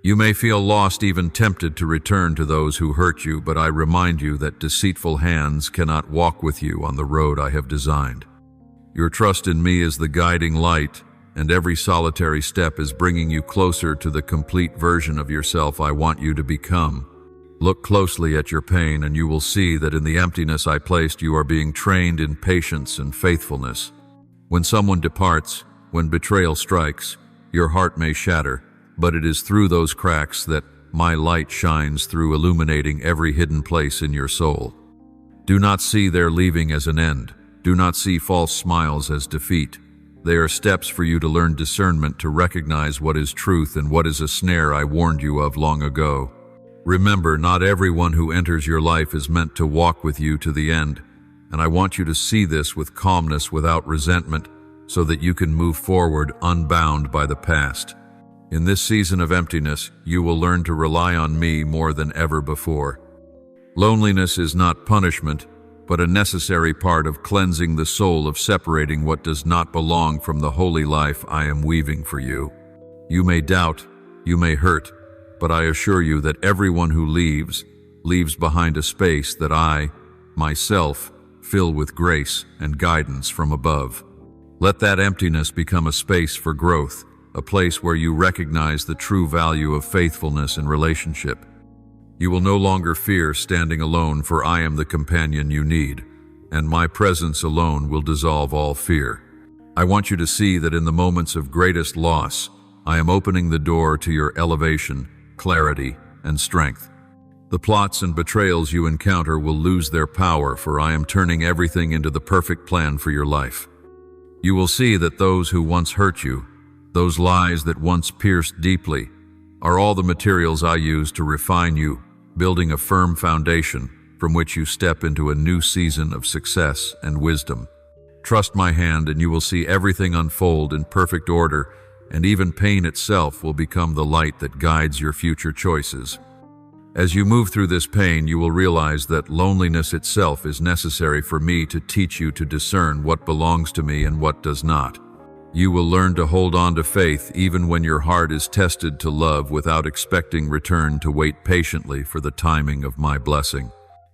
You may feel lost, even tempted to return to those who hurt you, but I remind you that deceitful hands cannot walk with you on the road I have designed. Your trust in me is the guiding light, and every solitary step is bringing you closer to the complete version of yourself I want you to become. Look closely at your pain, and you will see that in the emptiness I placed, you are being trained in patience and faithfulness. When someone departs, when betrayal strikes, your heart may shatter, but it is through those cracks that my light shines through, illuminating every hidden place in your soul. Do not see their leaving as an end. Do not see false smiles as defeat. They are steps for you to learn discernment, to recognize what is truth and what is a snare I warned you of long ago. Remember, not everyone who enters your life is meant to walk with you to the end, and I want you to see this with calmness, without resentment, so that you can move forward unbound by the past. In this season of emptiness, you will learn to rely on me more than ever before. Loneliness is not punishment, but a necessary part of cleansing the soul, of separating what does not belong from the holy life I am weaving for you. You may doubt, you may hurt, but I assure you that everyone who leaves behind a space that I, myself, fill with grace and guidance from above. Let that emptiness become a space for growth, a place where you recognize the true value of faithfulness in relationship. You will no longer fear standing alone, for I am the companion you need, and my presence alone will dissolve all fear. I want you to see that in the moments of greatest loss, I am opening the door to your elevation, clarity, and strength. The plots and betrayals you encounter will lose their power, for I am turning everything into the perfect plan for your life. You will see that those who once hurt you, those lies that once pierced deeply, are all the materials I use to refine you, building a firm foundation from which you step into a new season of success and wisdom. Trust my hand, and you will see everything unfold in perfect order, and even pain itself will become the light that guides your future choices. As you move through this pain, you will realize that loneliness itself is necessary for me to teach you to discern what belongs to me and what does not. You will learn to hold on to faith even when your heart is tested, to love without expecting return, to wait patiently for the timing of my blessing.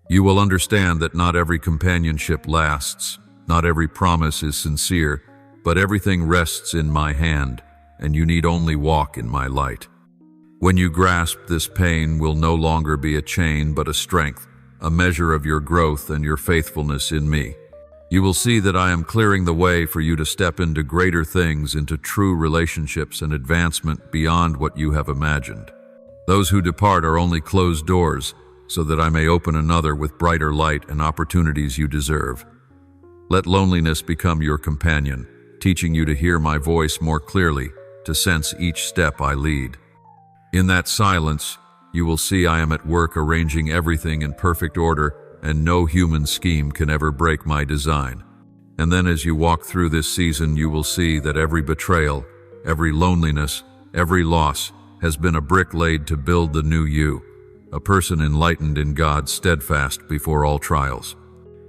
You will understand that not every companionship lasts, not every promise is sincere, but everything rests in my hand, and you need only walk in my light. When you grasp this, pain will no longer be a chain but a strength, a measure of your growth and your faithfulness in me. You will see that I am clearing the way for you to step into greater things, into true relationships and advancement beyond what you have imagined. Those who depart are only closed doors, so that I may open another with brighter light and opportunities you deserve. Let loneliness become your companion, teaching you to hear my voice more clearly, to sense each step I lead. In that silence, you will see I am at work arranging everything in perfect order, and no human scheme can ever break my design. And then as you walk through this season, you will see that every betrayal, every loneliness, every loss has been a brick laid to build the new you, a person enlightened in God, steadfast before all trials.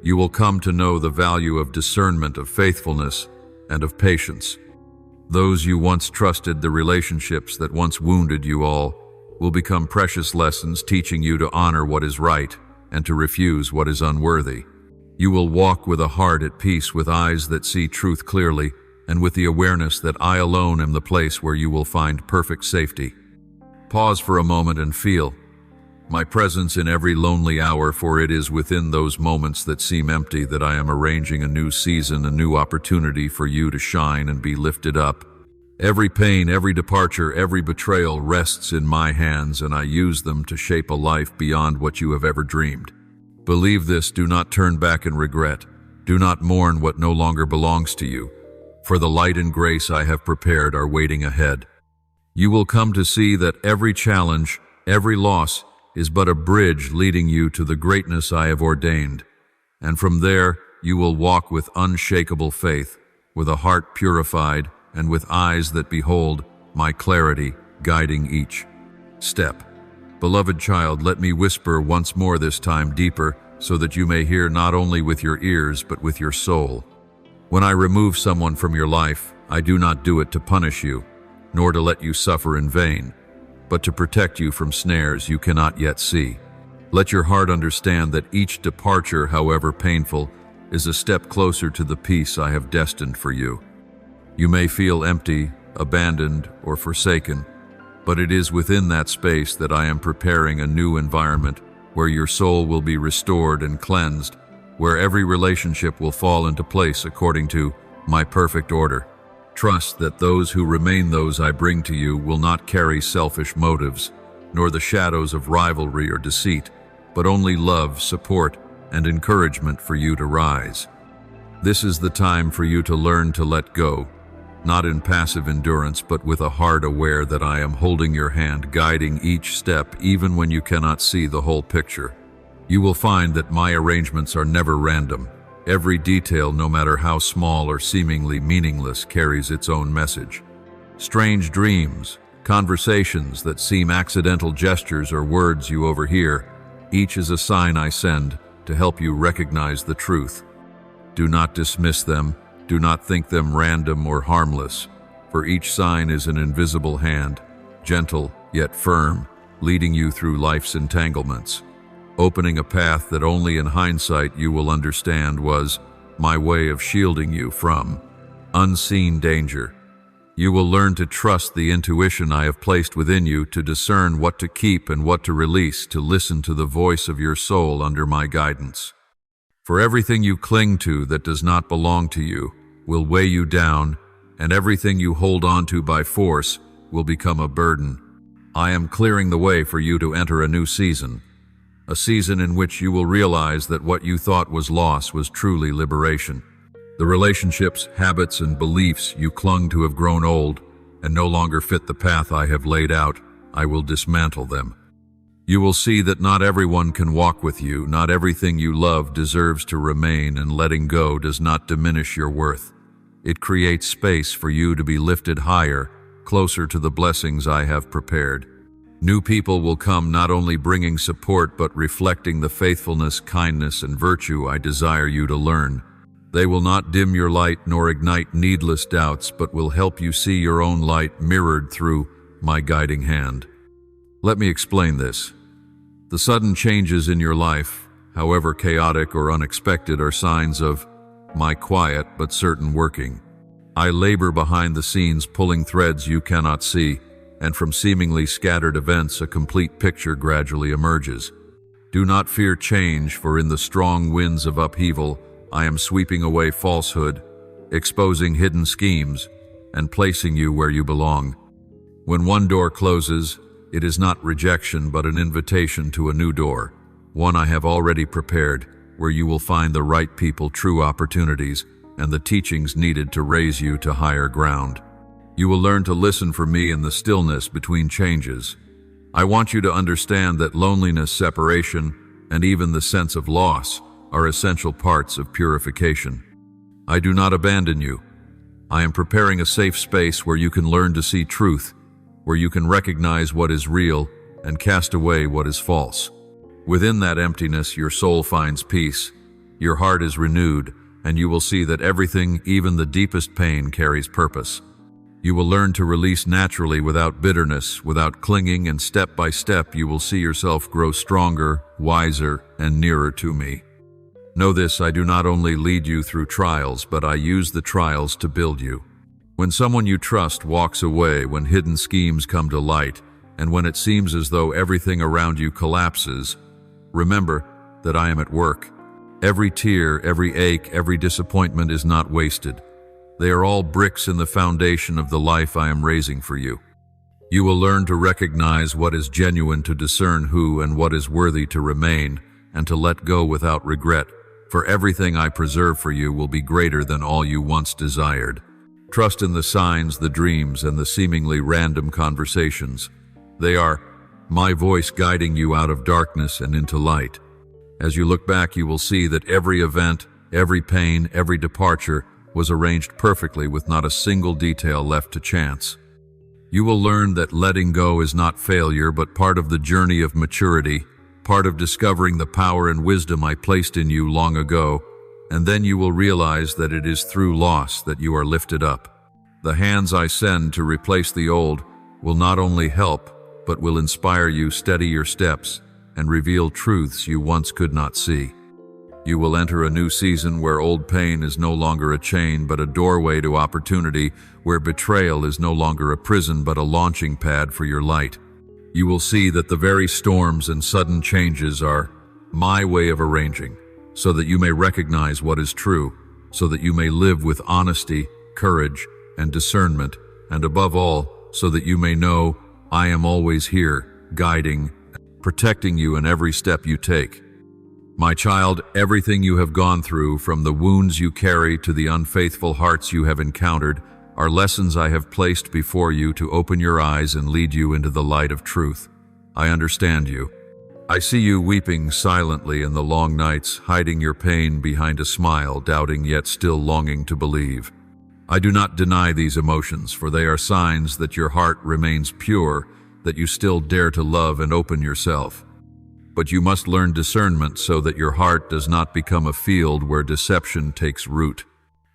You will come to know the value of discernment, of faithfulness, and of patience. Those you once trusted, the relationships that once wounded you all, will become precious lessons, teaching you to honor what is right and to refuse what is unworthy. You will walk with a heart at peace, with eyes that see truth clearly, and with the awareness that I alone am the place where you will find perfect safety. Pause for a moment and feel my presence in every lonely hour, for it is within those moments that seem empty that I am arranging a new season, a new opportunity for you to shine and be lifted up. Every pain, every departure, every betrayal rests in my hands, and I use them to shape a life beyond what you have ever dreamed. Believe this, do not turn back in regret. Do not mourn what no longer belongs to you, for the light and grace I have prepared are waiting ahead. You will come to see that every challenge, every loss, is but a bridge leading you to the greatness I have ordained. And from there, you will walk with unshakable faith, with a heart purified, and with eyes that behold my clarity guiding each step. Beloved child, let me whisper once more, this time deeper, so that you may hear not only with your ears but with your soul. When I remove someone from your life, I do not do it to punish you, nor to let you suffer in vain, but to protect you from snares you cannot yet see. Let your heart understand that each departure, however painful, is a step closer to the peace I have destined for you. You may feel empty, abandoned, or forsaken, but it is within that space that I am preparing a new environment where your soul will be restored and cleansed, where every relationship will fall into place according to my perfect order. Trust that those who remain, those I bring to you, will not carry selfish motives, nor the shadows of rivalry or deceit, but only love, support, and encouragement for you to rise. This is the time for you to learn to let go, not in passive endurance, but with a heart aware that I am holding your hand, guiding each step, even when you cannot see the whole picture. You will find that my arrangements are never random. Every detail, no matter how small or seemingly meaningless, carries its own message. Strange dreams, conversations that seem accidental gestures or words you overhear, each is a sign I send to help you recognize the truth. Do not dismiss them. Do not think them random or harmless, for each sign is an invisible hand, gentle yet firm, leading you through life's entanglements, opening a path that only in hindsight you will understand was my way of shielding you from unseen danger. You will learn to trust the intuition I have placed within you, to discern what to keep and what to release, to listen to the voice of your soul under my guidance. For everything you cling to that does not belong to you will weigh you down, and everything you hold on to by force will become a burden. I am clearing the way for you to enter a new season, a season in which you will realize that what you thought was loss was truly liberation. The relationships, habits, and beliefs you clung to have grown old and no longer fit the path I have laid out. I will dismantle them. You will see that not everyone can walk with you, not everything you love deserves to remain, and letting go does not diminish your worth. It creates space for you to be lifted higher, closer to the blessings I have prepared. New people will come, not only bringing support but reflecting the faithfulness, kindness, and virtue I desire you to learn. They will not dim your light nor ignite needless doubts, but will help you see your own light mirrored through my guiding hand. Let me explain this. The sudden changes in your life, however chaotic or unexpected, are signs of my quiet but certain working. I labor behind the scenes, pulling threads you cannot see, and from seemingly scattered events a complete picture gradually emerges. Do not fear change, for in the strong winds of upheaval I am sweeping away falsehood, exposing hidden schemes, and placing you where you belong. When one door closes, it is not rejection but an invitation to a new door, one I have already prepared, where you will find the right people, true opportunities, and the teachings needed to raise you to higher ground. You will learn to listen for me in the stillness between changes. I want you to understand that loneliness, separation, and even the sense of loss are essential parts of purification. I do not abandon you. I am preparing a safe space where you can learn to see truth, where you can recognize what is real and cast away what is false. Within that emptiness, your soul finds peace, your heart is renewed, and you will see that everything, even the deepest pain, carries purpose. You will learn to release naturally, without bitterness, without clinging, and step by step you will see yourself grow stronger, wiser, and nearer to me. Know this, I do not only lead you through trials, but I use the trials to build you. When someone you trust walks away, when hidden schemes come to light, and when it seems as though everything around you collapses, remember that I am at work. Every tear, every ache, every disappointment is not wasted. They are all bricks in the foundation of the life I am raising for you. You will learn to recognize what is genuine, to discern who and what is worthy to remain, and to let go without regret, for everything I preserve for you will be greater than all you once desired. Trust in the signs, the dreams, and the seemingly random conversations. They are my voice guiding you out of darkness and into light. As you look back, you will see that every event, every pain, every departure was arranged perfectly with not a single detail left to chance. You will learn that letting go is not failure, but part of the journey of maturity, part of discovering the power and wisdom I placed in you long ago, and then you will realize that it is through loss that you are lifted up. The hands I send to replace the old will not only help, but will inspire you, steady your steps, and reveal truths you once could not see. You will enter a new season where old pain is no longer a chain but a doorway to opportunity, where betrayal is no longer a prison but a launching pad for your light. You will see that the very storms and sudden changes are my way of arranging, so that you may recognize what is true, so that you may live with honesty, courage, and discernment, and above all, so that you may know I am always here, guiding, protecting you in every step you take. My child, everything you have gone through, from the wounds you carry to the unfaithful hearts you have encountered, are lessons I have placed before you to open your eyes and lead you into the light of truth. I understand you. I see you weeping silently in the long nights, hiding your pain behind a smile, doubting yet still longing to believe. I do not deny these emotions, for they are signs that your heart remains pure, that you still dare to love and open yourself. But you must learn discernment so that your heart does not become a field where deception takes root.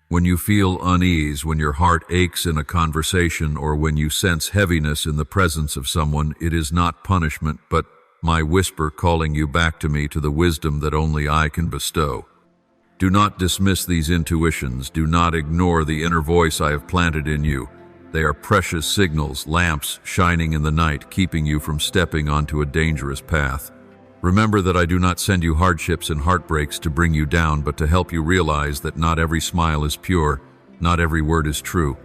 When you feel unease, when your heart aches in a conversation, or when you sense heaviness in the presence of someone, it is not punishment, but my whisper calling you back to me, to the wisdom that only I can bestow. Do not dismiss these intuitions. Do not ignore the inner voice I have planted in you. They are precious signals, lamps shining in the night, keeping you from stepping onto a dangerous path. Remember that I do not send you hardships and heartbreaks to bring you down, but to help you realize that not every smile is pure, not every word is true.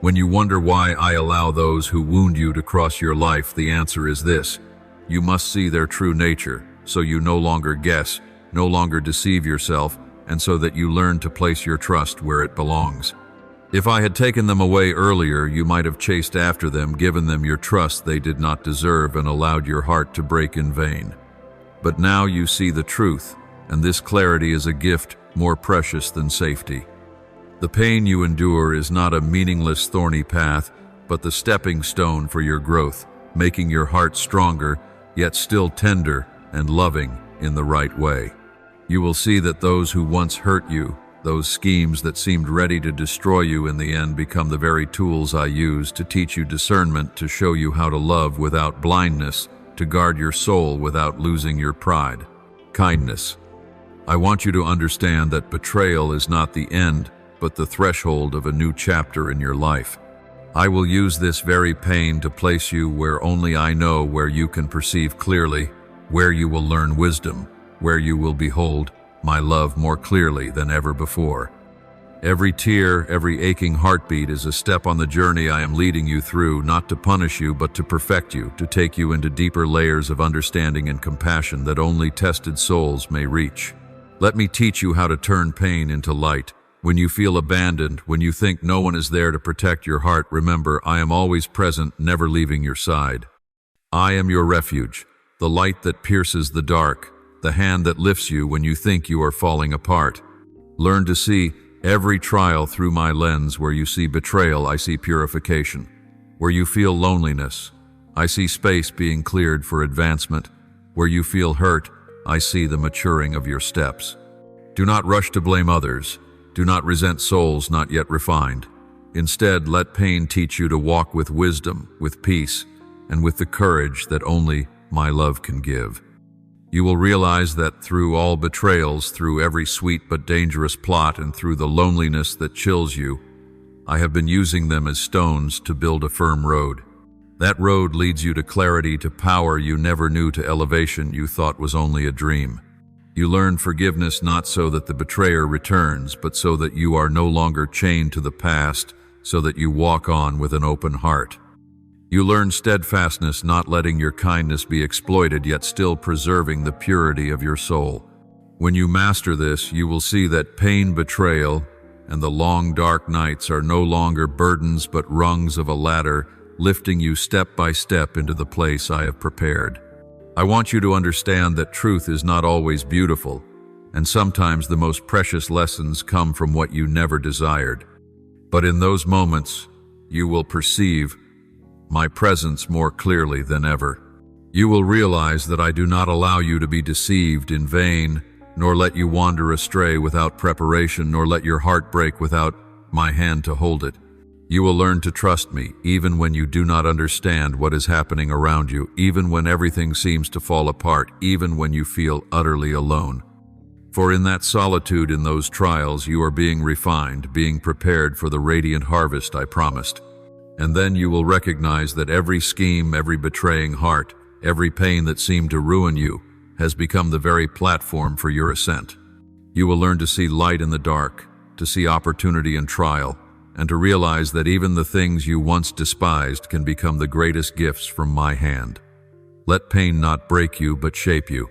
When you wonder why I allow those who wound you to cross your life, the answer is this: you must see their true nature, so you no longer guess, no longer deceive yourself, and so that you learn to place your trust where it belongs. If I had taken them away earlier, you might have chased after them, given them your trust they did not deserve, and allowed your heart to break in vain. But now you see the truth, and this clarity is a gift more precious than safety. The pain you endure is not a meaningless, thorny path, but the stepping stone for your growth, making your heart stronger, yet still tender and loving in the right way. You will see that those who once hurt you, those schemes that seemed ready to destroy you, in the end become the very tools I use to teach you discernment, to show you how to love without blindness, to guard your soul without losing your pride. Kindness. I want you to understand that betrayal is not the end, but the threshold of a new chapter in your life. I will use this very pain to place you where only I know, where you can perceive clearly, where you will learn wisdom, where you will behold my love more clearly than ever before. Every tear, every aching heartbeat is a step on the journey I am leading you through, not to punish you, but to perfect you, to take you into deeper layers of understanding and compassion that only tested souls may reach. Let me teach you how to turn pain into light. When you feel abandoned, when you think no one is there to protect your heart, remember, I am always present, never leaving your side. I am your refuge, the light that pierces the dark, the hand that lifts you when you think you are falling apart. Learn to see every trial through my lens. Where you see betrayal, I see purification. Where you feel loneliness, I see space being cleared for advancement. Where you feel hurt, I see the maturing of your steps. Do not rush to blame others. Do not resent souls not yet refined. Instead, let pain teach you to walk with wisdom, with peace, and with the courage that only my love can give. You will realize that through all betrayals, through every sweet but dangerous plot, and through the loneliness that chills you, I have been using them as stones to build a firm road. That road leads you to clarity, to power you never knew, to elevation you thought was only a dream. You learn forgiveness not so that the betrayer returns, but so that you are no longer chained to the past, so that you walk on with an open heart. You learn steadfastness, not letting your kindness be exploited, yet still preserving the purity of your soul. When you master this, you will see that pain, betrayal, and the long dark nights are no longer burdens but rungs of a ladder, lifting you step by step into the place I have prepared. I want you to understand that truth is not always beautiful. and sometimes the most precious lessons come from what you never desired. But in those moments, you will perceive my presence more clearly than ever. You will realize that I do not allow you to be deceived in vain, nor let you wander astray without preparation, nor let your heart break without my hand to hold it. You will learn to trust me, even when you do not understand what is happening around you, even when everything seems to fall apart, even when you feel utterly alone. For in that solitude, in those trials, you are being refined, being prepared for the radiant harvest I promised. And then you will recognize that every scheme, every betraying heart, every pain that seemed to ruin you has become the very platform for your ascent. You will learn to see light in the dark, to see opportunity in trial, and to realize that even the things you once despised can become the greatest gifts from my hand. Let pain not break you, but shape you.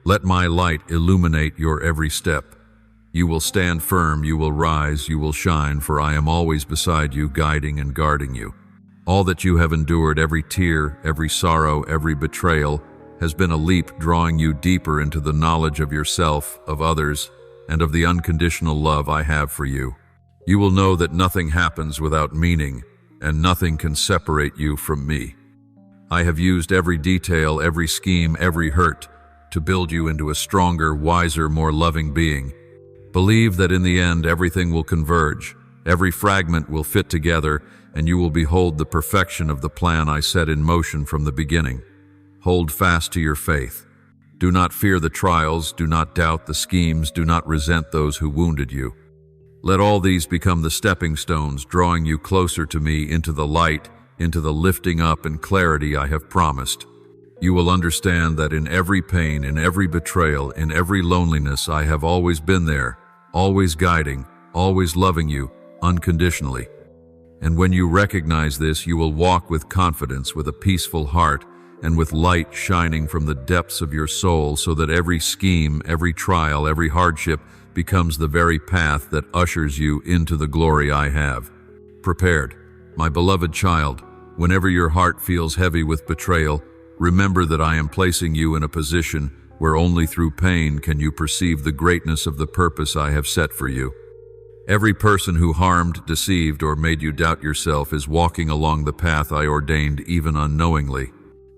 Let my light illuminate your every step. You will stand firm, you will rise, you will shine, for I am always beside you, guiding and guarding you. All that you have endured, every tear, every sorrow, every betrayal, has been a leap drawing you deeper into the knowledge of yourself, of others, and of the unconditional love I have for you. You will know that nothing happens without meaning, and nothing can separate you from me. I have used every detail, every scheme, every hurt, to build you into a stronger, wiser, more loving being. Believe that in the end everything will converge, every fragment will fit together, and you will behold the perfection of the plan I set in motion from the beginning. Hold fast to your faith. Do not fear the trials, do not doubt the schemes, do not resent those who wounded you. Let all these become the stepping stones, drawing you closer to me into the light, into the lifting up and clarity I have promised. You will understand that in every pain, in every betrayal, in every loneliness, I have always been there, always guiding, always loving you, unconditionally. And when you recognize this, you will walk with confidence, with a peaceful heart, and with light shining from the depths of your soul, so that every scheme, every trial, every hardship becomes the very path that ushers you into the glory I have prepared. My beloved child, whenever your heart feels heavy with betrayal, remember that I am placing you in a position where only through pain can you perceive the greatness of the purpose I have set for you. Every person who harmed, deceived, or made you doubt yourself is walking along the path I ordained even unknowingly.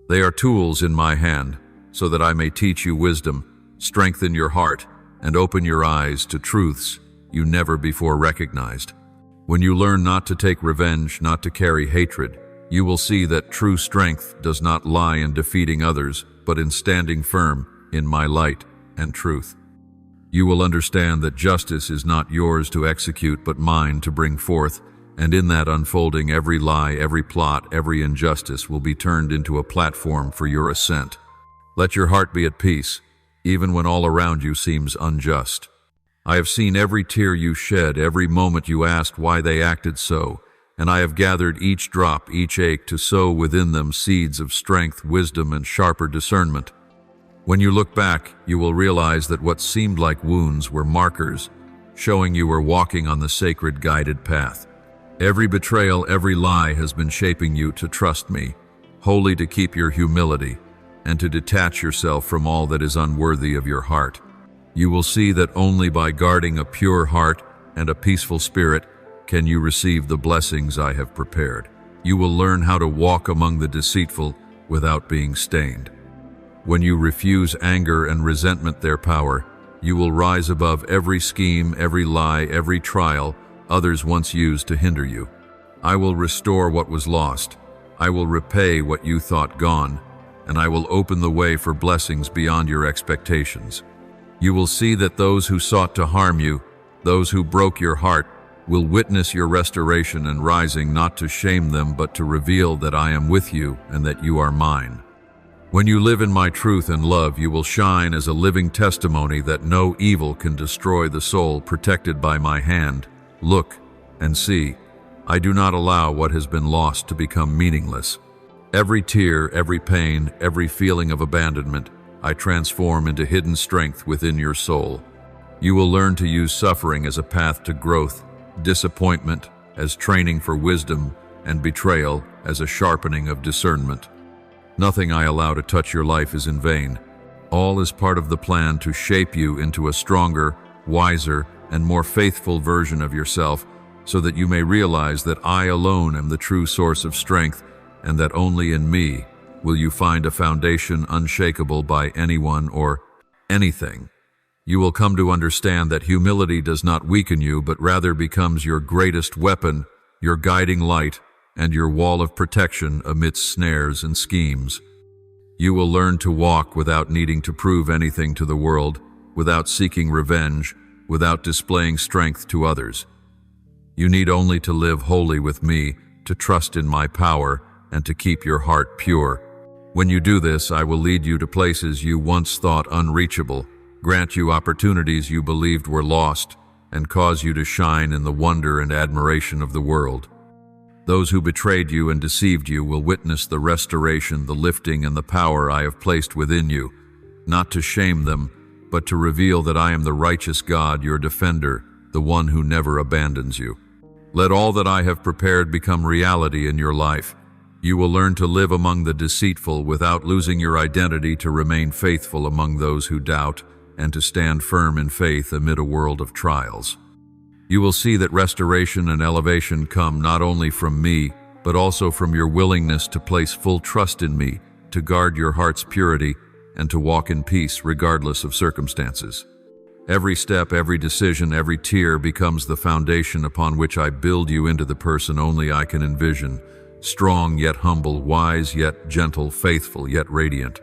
They are tools in my hand, so that I may teach you wisdom, strengthen your heart, and open your eyes to truths you never before recognized. When you learn not to take revenge, not to carry hatred, you will see that true strength does not lie in defeating others, but in standing firm in my light and truth. You will understand that justice is not yours to execute, but mine to bring forth, and in that unfolding, every lie, every plot, every injustice will be turned into a platform for your ascent. Let your heart be at peace, even when all around you seems unjust. I have seen every tear you shed, every moment you asked why they acted so, and I have gathered each drop, each ache, to sow within them seeds of strength, wisdom, and sharper discernment. When you look back, you will realize that what seemed like wounds were markers, showing you were walking on the sacred guided path. Every betrayal, every lie has been shaping you to trust me, wholly to keep your humility, and to detach yourself from all that is unworthy of your heart. You will see that only by guarding a pure heart and a peaceful spirit can you receive the blessings I have prepared. You will learn how to walk among the deceitful without being stained. When you refuse anger and resentment their power, you will rise above every scheme, every lie, every trial others once used to hinder you. I will restore what was lost. I will repay what you thought gone, and I will open the way for blessings beyond your expectations. You will see that those who sought to harm you, those who broke your heart, will witness your restoration and rising, not to shame them, but to reveal that I am with you and that you are mine. When you live in my truth and love, you will shine as a living testimony that no evil can destroy the soul protected by my hand. Look and see, I do not allow what has been lost to become meaningless. Every tear, every pain, every feeling of abandonment, I transform into hidden strength within your soul. You will learn to use suffering as a path to growth, disappointment as training for wisdom, and betrayal as a sharpening of discernment. Nothing I allow to touch your life is in vain. All is part of the plan to shape you into a stronger, wiser, and more faithful version of yourself, so that you may realize that I alone am the true source of strength, and that only in me will you find a foundation unshakable by anyone or anything. You will come to understand that humility does not weaken you, but rather becomes your greatest weapon, your guiding light, and your wall of protection amidst snares and schemes. You will learn to walk without needing to prove anything to the world, without seeking revenge, without displaying strength to others. You need only to live wholly with me, to trust in my power, and to keep your heart pure. When you do this, I will lead you to places you once thought unreachable, grant you opportunities you believed were lost, and cause you to shine in the wonder and admiration of the world. Those who betrayed you and deceived you will witness the restoration, the lifting, and the power I have placed within you, not to shame them, but to reveal that I am the righteous God, your defender, the one who never abandons you. Let all that I have prepared become reality in your life. You will learn to live among the deceitful without losing your identity, to remain faithful among those who doubt, and to stand firm in faith amid a world of trials. You will see that restoration and elevation come not only from me, but also from your willingness to place full trust in me, to guard your heart's purity, and to walk in peace regardless of circumstances. Every step, every decision, every tear becomes the foundation upon which I build you into the person only I can envision, strong yet humble, wise yet gentle, faithful yet radiant.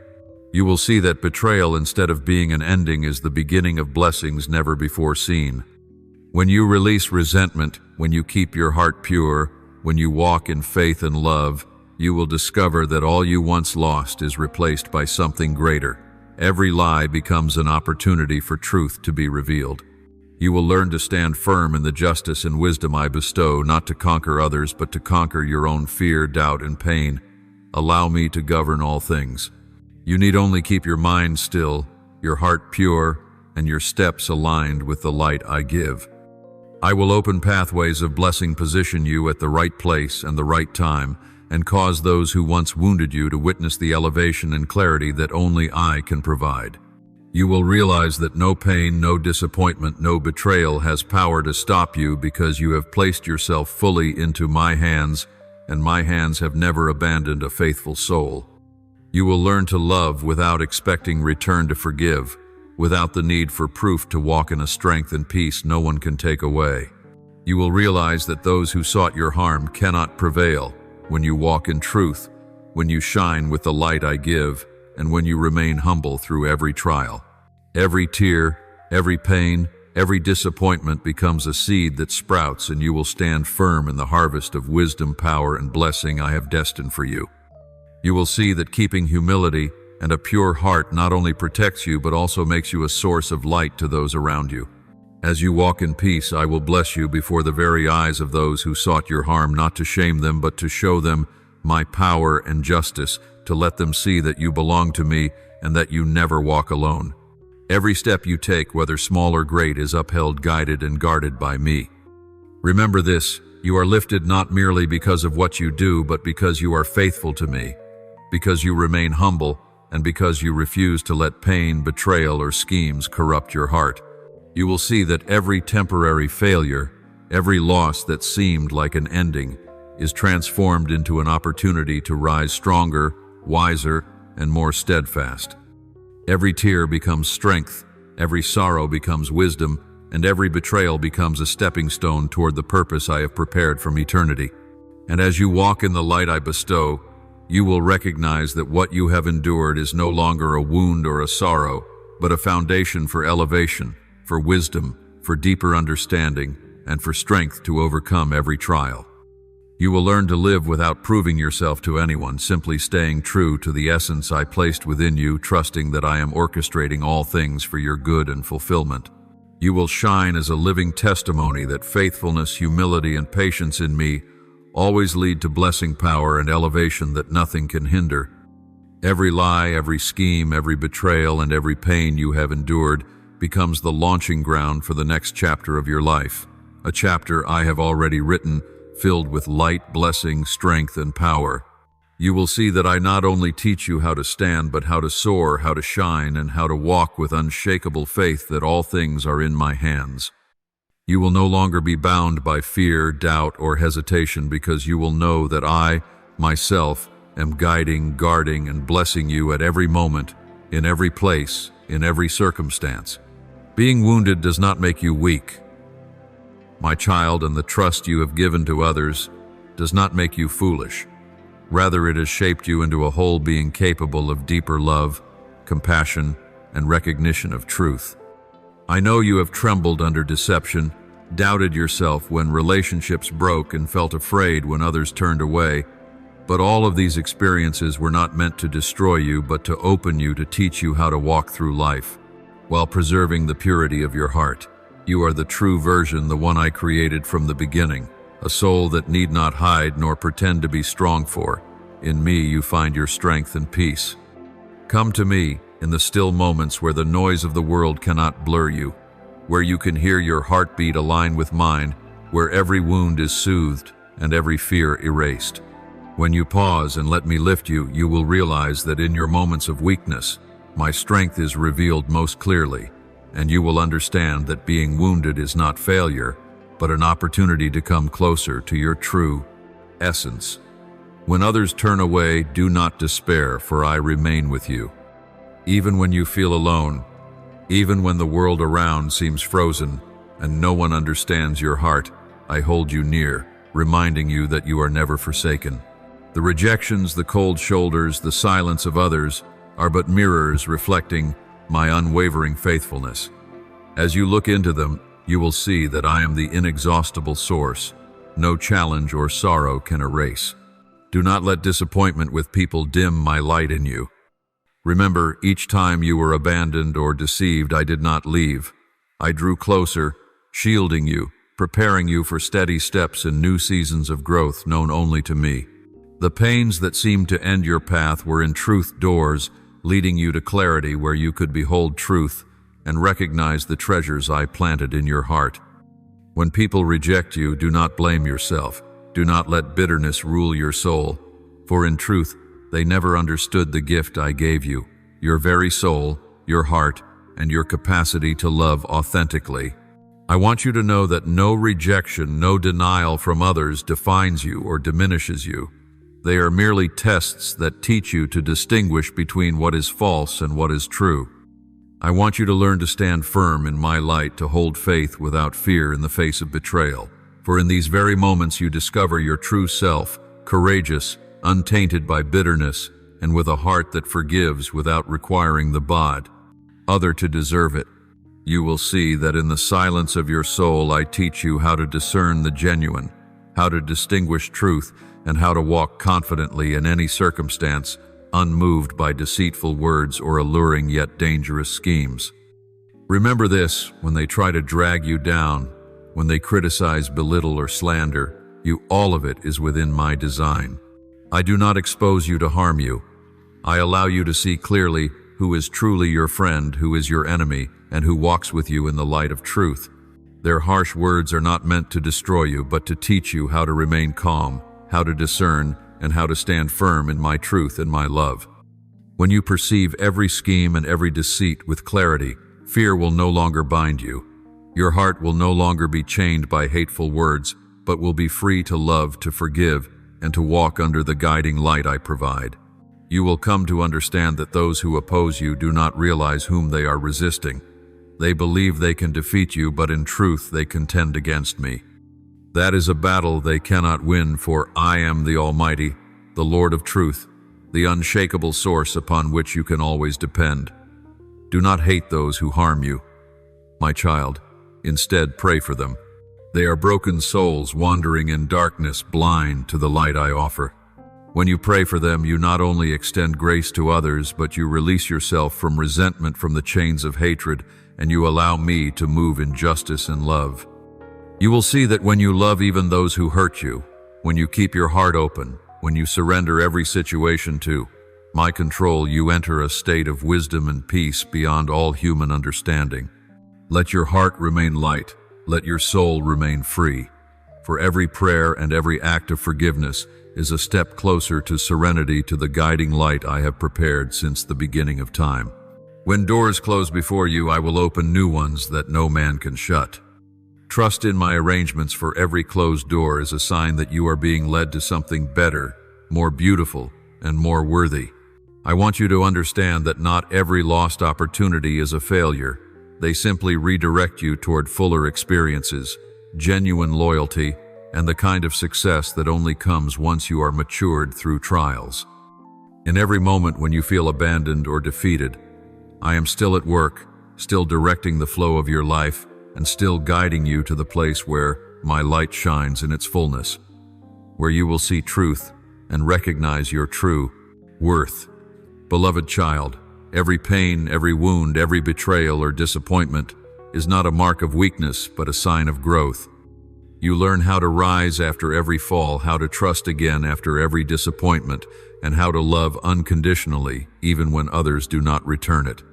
You will see that betrayal, instead of being an ending, is the beginning of blessings never before seen. When you release resentment, when you keep your heart pure, when you walk in faith and love, you will discover that all you once lost is replaced by something greater. Every lie becomes an opportunity for truth to be revealed. You will learn to stand firm in the justice and wisdom I bestow, not to conquer others, but to conquer your own fear, doubt, and pain. Allow me to govern all things. You need only keep your mind still, your heart pure, and your steps aligned with the light I give. I will open pathways of blessing, position you at the right place and the right time, and cause those who once wounded you to witness the elevation and clarity that only I can provide. You will realize that no pain, no disappointment, no betrayal has power to stop you, because you have placed yourself fully into my hands, and my hands have never abandoned a faithful soul. You will learn to love without expecting return, to forgive without the need for proof, to walk in a strength and peace no one can take away. You will realize that those who sought your harm cannot prevail when you walk in truth, when you shine with the light I give, and when you remain humble through every trial. Every tear, every pain, every disappointment becomes a seed that sprouts, and you will stand firm in the harvest of wisdom, power, and blessing I have destined for you. You will see that keeping humility and a pure heart not only protects you, but also makes you a source of light to those around you. As you walk in peace, I will bless you before the very eyes of those who sought your harm, not to shame them, but to show them my power and justice, to let them see that you belong to me and that you never walk alone. Every step you take, whether small or great, is upheld, guided, and guarded by me. Remember this: you are lifted not merely because of what you do, but because you are faithful to me, because you remain humble, and because you refuse to let pain, betrayal, or schemes corrupt your heart. You will see that every temporary failure, every loss that seemed like an ending, is transformed into an opportunity to rise stronger, wiser, and more steadfast. Every tear becomes strength, every sorrow becomes wisdom, and every betrayal becomes a stepping stone toward the purpose I have prepared from eternity. And as you walk in the light I bestow, you will recognize that what you have endured is no longer a wound or a sorrow, but a foundation for elevation, for wisdom, for deeper understanding, and for strength to overcome every trial. You will learn to live without proving yourself to anyone, simply staying true to the essence I placed within you, trusting that I am orchestrating all things for your good and fulfillment. You will shine as a living testimony that faithfulness, humility, and patience in me always lead to blessing, power, and elevation that nothing can hinder. Every lie, every scheme, every betrayal, and every pain you have endured becomes the launching ground for the next chapter of your life, a chapter I have already written, filled with light, blessing, strength, and power. You will see that I not only teach you how to stand, but how to soar, how to shine, and how to walk with unshakable faith that all things are in my hands. You will no longer be bound by fear, doubt, or hesitation, because you will know that I, myself, am guiding, guarding, and blessing you at every moment, in every place, in every circumstance. Being wounded does not make you weak, my child, and the trust you have given to others does not make you foolish. Rather, it has shaped you into a whole being capable of deeper love, compassion, and recognition of truth. I know you have trembled under deception, doubted yourself when relationships broke, and felt afraid when others turned away. But all of these experiences were not meant to destroy you, but to open you, to teach you how to walk through life, while preserving the purity of your heart. You are the true version, the one I created from the beginning, a soul that need not hide nor pretend to be strong, for in me you find your strength and peace. Come to me in the still moments where the noise of the world cannot blur you, where you can hear your heartbeat align with mine, where every wound is soothed and every fear erased. When you pause and let me lift you, you will realize that in your moments of weakness, my strength is revealed most clearly, and you will understand that being wounded is not failure, but an opportunity to come closer to your true essence. When others turn away, do not despair, for I remain with you. Even when you feel alone, even when the world around seems frozen and no one understands your heart, I hold you near, reminding you that you are never forsaken. The rejections, the cold shoulders, the silence of others are but mirrors reflecting my unwavering faithfulness. As you look into them, you will see that I am the inexhaustible source. No challenge or sorrow can erase. Do not let disappointment with people dim my light in you. Remember, each time you were abandoned or deceived, I did not leave. I drew closer, shielding you, preparing you for steady steps in new seasons of growth known only to me. The pains that seemed to end your path were in truth doors, leading you to clarity where you could behold truth and recognize the treasures I planted in your heart. When people reject you, do not blame yourself. Do not let bitterness rule your soul, for in truth, they never understood the gift I gave you, your very soul, your heart, and your capacity to love authentically. I want you to know that no rejection, no denial from others defines you or diminishes you. They are merely tests that teach you to distinguish between what is false and what is true. I want you to learn to stand firm in my light, to hold faith without fear in the face of betrayal. For in these very moments you discover your true self, courageous, untainted by bitterness, and with a heart that forgives without requiring the other to deserve it. You will see that in the silence of your soul I teach you how to discern the genuine, how to distinguish truth, and how to walk confidently in any circumstance, unmoved by deceitful words or alluring yet dangerous schemes. Remember this: when they try to drag you down, when they criticize, belittle, or slander you, all of it is within my design. I do not expose you to harm you. I allow you to see clearly who is truly your friend, who is your enemy, and who walks with you in the light of truth. Their harsh words are not meant to destroy you, but to teach you how to remain calm, how to discern, and how to stand firm in my truth and my love. When you perceive every scheme and every deceit with clarity, fear will no longer bind you. Your heart will no longer be chained by hateful words, but will be free to love, to forgive, and to walk under the guiding light I provide. You will come to understand that those who oppose you do not realize whom they are resisting. They believe they can defeat you, but in truth they contend against me. That is a battle they cannot win, for I am the Almighty, the Lord of truth, the unshakable source upon which you can always depend. Do not hate those who harm you, my child. Instead, pray for them. They are broken souls wandering in darkness, blind to the light I offer. When you pray for them, you not only extend grace to others, but you release yourself from resentment, from the chains of hatred, and you allow me to move in justice and love. You will see that when you love even those who hurt you, when you keep your heart open, when you surrender every situation to my control, you enter a state of wisdom and peace beyond all human understanding. Let your heart remain light. Let your soul remain free. for every prayer and every act of forgiveness is a step closer to serenity, to the guiding light I have prepared since the beginning of time. When doors close before you, I will open new ones that no man can shut. Trust in my arrangements, for every closed door is a sign that you are being led to something better, more beautiful, and more worthy. I want you to understand that not every lost opportunity is a failure. They simply redirect you toward fuller experiences, genuine loyalty, and the kind of success that only comes once you are matured through trials. In every moment when you feel abandoned or defeated, I am still at work, still directing the flow of your life, and still guiding you to the place where my light shines in its fullness, where you will see truth and recognize your true worth. Beloved child, every pain, every wound, every betrayal or disappointment is not a mark of weakness, but a sign of growth. You learn how to rise after every fall, how to trust again after every disappointment, and how to love unconditionally, even when others do not return it.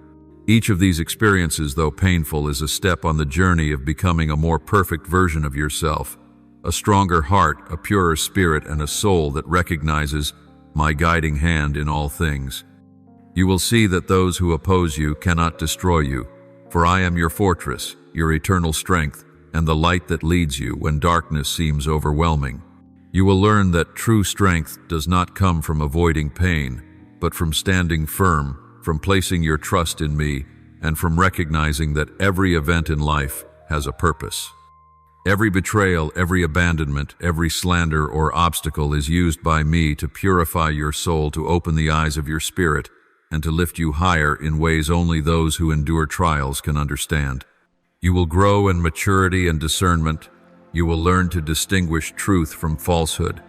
Each of these experiences, though painful, is a step on the journey of becoming a more perfect version of yourself, a stronger heart, a purer spirit, and a soul that recognizes my guiding hand in all things. You will see that those who oppose you cannot destroy you, for I am your fortress, your eternal strength, and the light that leads you when darkness seems overwhelming. You will learn that true strength does not come from avoiding pain, but from standing firm, from placing your trust in me, and from recognizing that every event in life has a purpose. Every betrayal, every abandonment, every slander or obstacle is used by me to purify your soul, to open the eyes of your spirit, and to lift you higher in ways only those who endure trials can understand. You will grow in maturity and discernment. You will learn to distinguish truth from falsehood.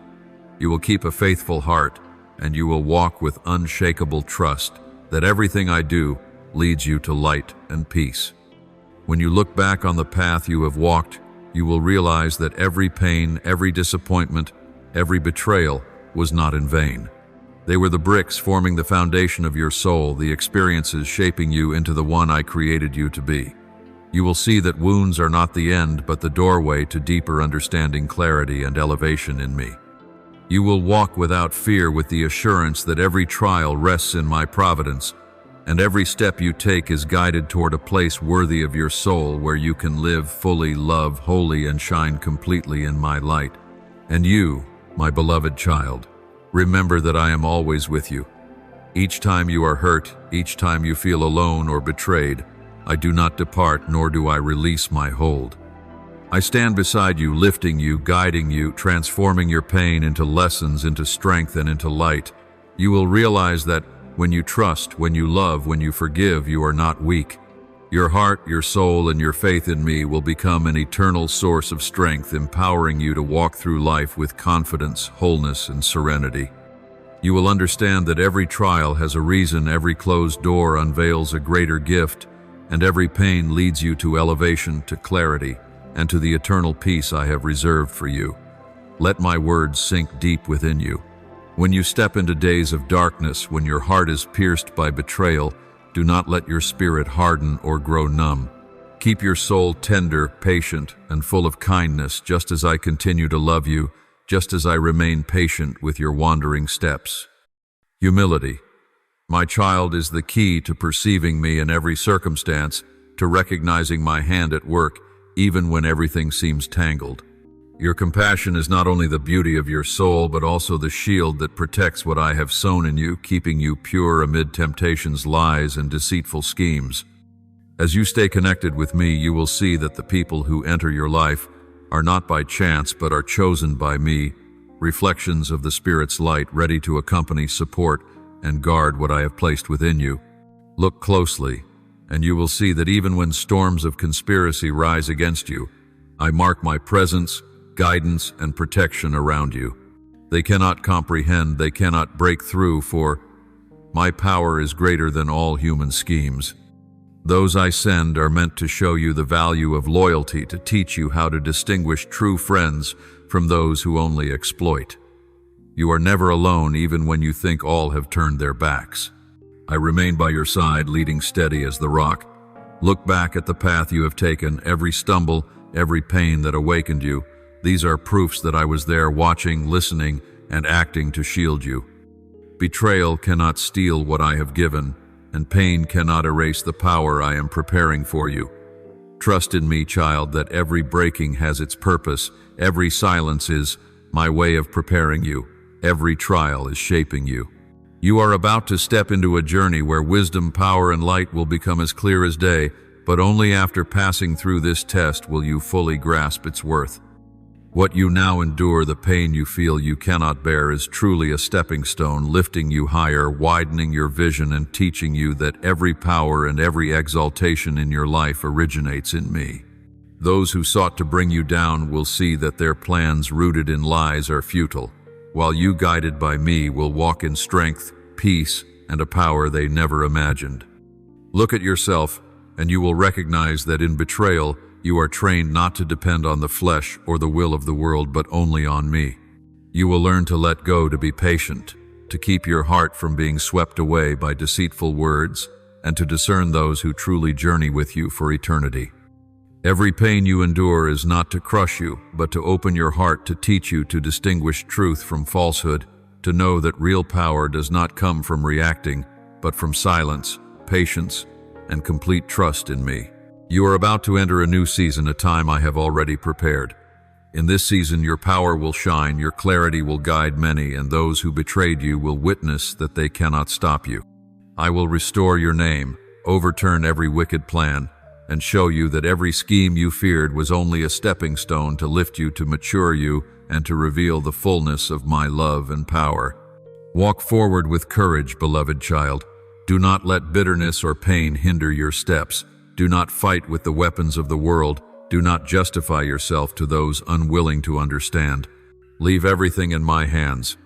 You will keep a faithful heart, and you will walk with unshakable trust that everything I do leads you to light and peace. When you look back on the path you have walked, you will realize that every pain, every disappointment, every betrayal was not in vain. They were the bricks forming the foundation of your soul, the experiences shaping you into the one I created you to be. You will see that wounds are not the end, but the doorway to deeper understanding, clarity, and elevation in me. You will walk without fear, with the assurance that every trial rests in my providence, and every step you take is guided toward a place worthy of your soul, where you can live fully, love wholly, and shine completely in my light. And you, my beloved child, remember that I am always with you. Each time you are hurt, each time you feel alone or betrayed, I do not depart, nor do I release my hold. I stand beside you, lifting you, guiding you, transforming your pain into lessons, into strength, and into light. You will realize that when you trust, when you love, when you forgive, you are not weak. Your heart, your soul, and your faith in me will become an eternal source of strength, empowering you to walk through life with confidence, wholeness, and serenity. You will understand that every trial has a reason, every closed door unveils a greater gift, and every pain leads you to elevation, to clarity, and to the eternal peace I have reserved for you. Let my words sink deep within you. When you step into days of darkness, when your heart is pierced by betrayal, do not let your spirit harden or grow numb. Keep your soul tender, patient, and full of kindness, just as I continue to love you, just as I remain patient with your wandering steps. Humility, my child, is the key to perceiving me in every circumstance, to recognizing my hand at work, even when everything seems tangled. Your compassion is not only the beauty of your soul, but also the shield that protects what I have sown in you, keeping you pure amid temptation's lies and deceitful schemes. As you stay connected with me, you will see that the people who enter your life are not by chance, but are chosen by me, reflections of the Spirit's light, ready to accompany, support, and guard what I have placed within you. Look closely, and you will see that even when storms of conspiracy rise against you, I mark my presence, guidance, and protection around you. They cannot comprehend, they cannot break through, for my power is greater than all human schemes. Those I send are meant to show you the value of loyalty, to teach you how to distinguish true friends from those who only exploit. You are never alone, even when you think all have turned their backs. I remain by your side, leading steady as the rock. Look back at the path you have taken, every stumble, every pain that awakened you, These are proofs that I was there watching, listening, and acting to shield you. Betrayal cannot steal what I have given, and pain cannot erase the power I am preparing for you. Trust in me, child, that every breaking has its purpose, every silence is my way of preparing you, every trial is shaping you. You are about to step into a journey where wisdom, power, and light will become as clear as day, but only after passing through this test will you fully grasp its worth. What you now endure, the pain you feel you cannot bear, is truly a stepping stone, lifting you higher, widening your vision, and teaching you that every power and every exaltation in your life originates in me. Those who sought to bring you down will see that their plans rooted in lies are futile, while you, guided by me, will walk in strength, peace, and a power they never imagined. Look at yourself, and you will recognize that in betrayal, you are trained not to depend on the flesh or the will of the world, but only on me. You will learn to let go, to be patient, to keep your heart from being swept away by deceitful words, and to discern those who truly journey with you for eternity. Every pain you endure is not to crush you, but to open your heart, to teach you to distinguish truth from falsehood, to know that real power does not come from reacting, but from silence, patience, and complete trust in me. You are about to enter a new season, a time I have already prepared. In this season, your power will shine, your clarity will guide many, and those who betrayed you will witness that they cannot stop you. I will restore your name, overturn every wicked plan, and show you that every scheme you feared was only a stepping stone to lift you, to mature you, and to reveal the fullness of my love and power. Walk forward with courage, beloved child. Do not let bitterness or pain hinder your steps. Do not fight with the weapons of the world. Do not justify yourself to those unwilling to understand. Leave everything in my hands.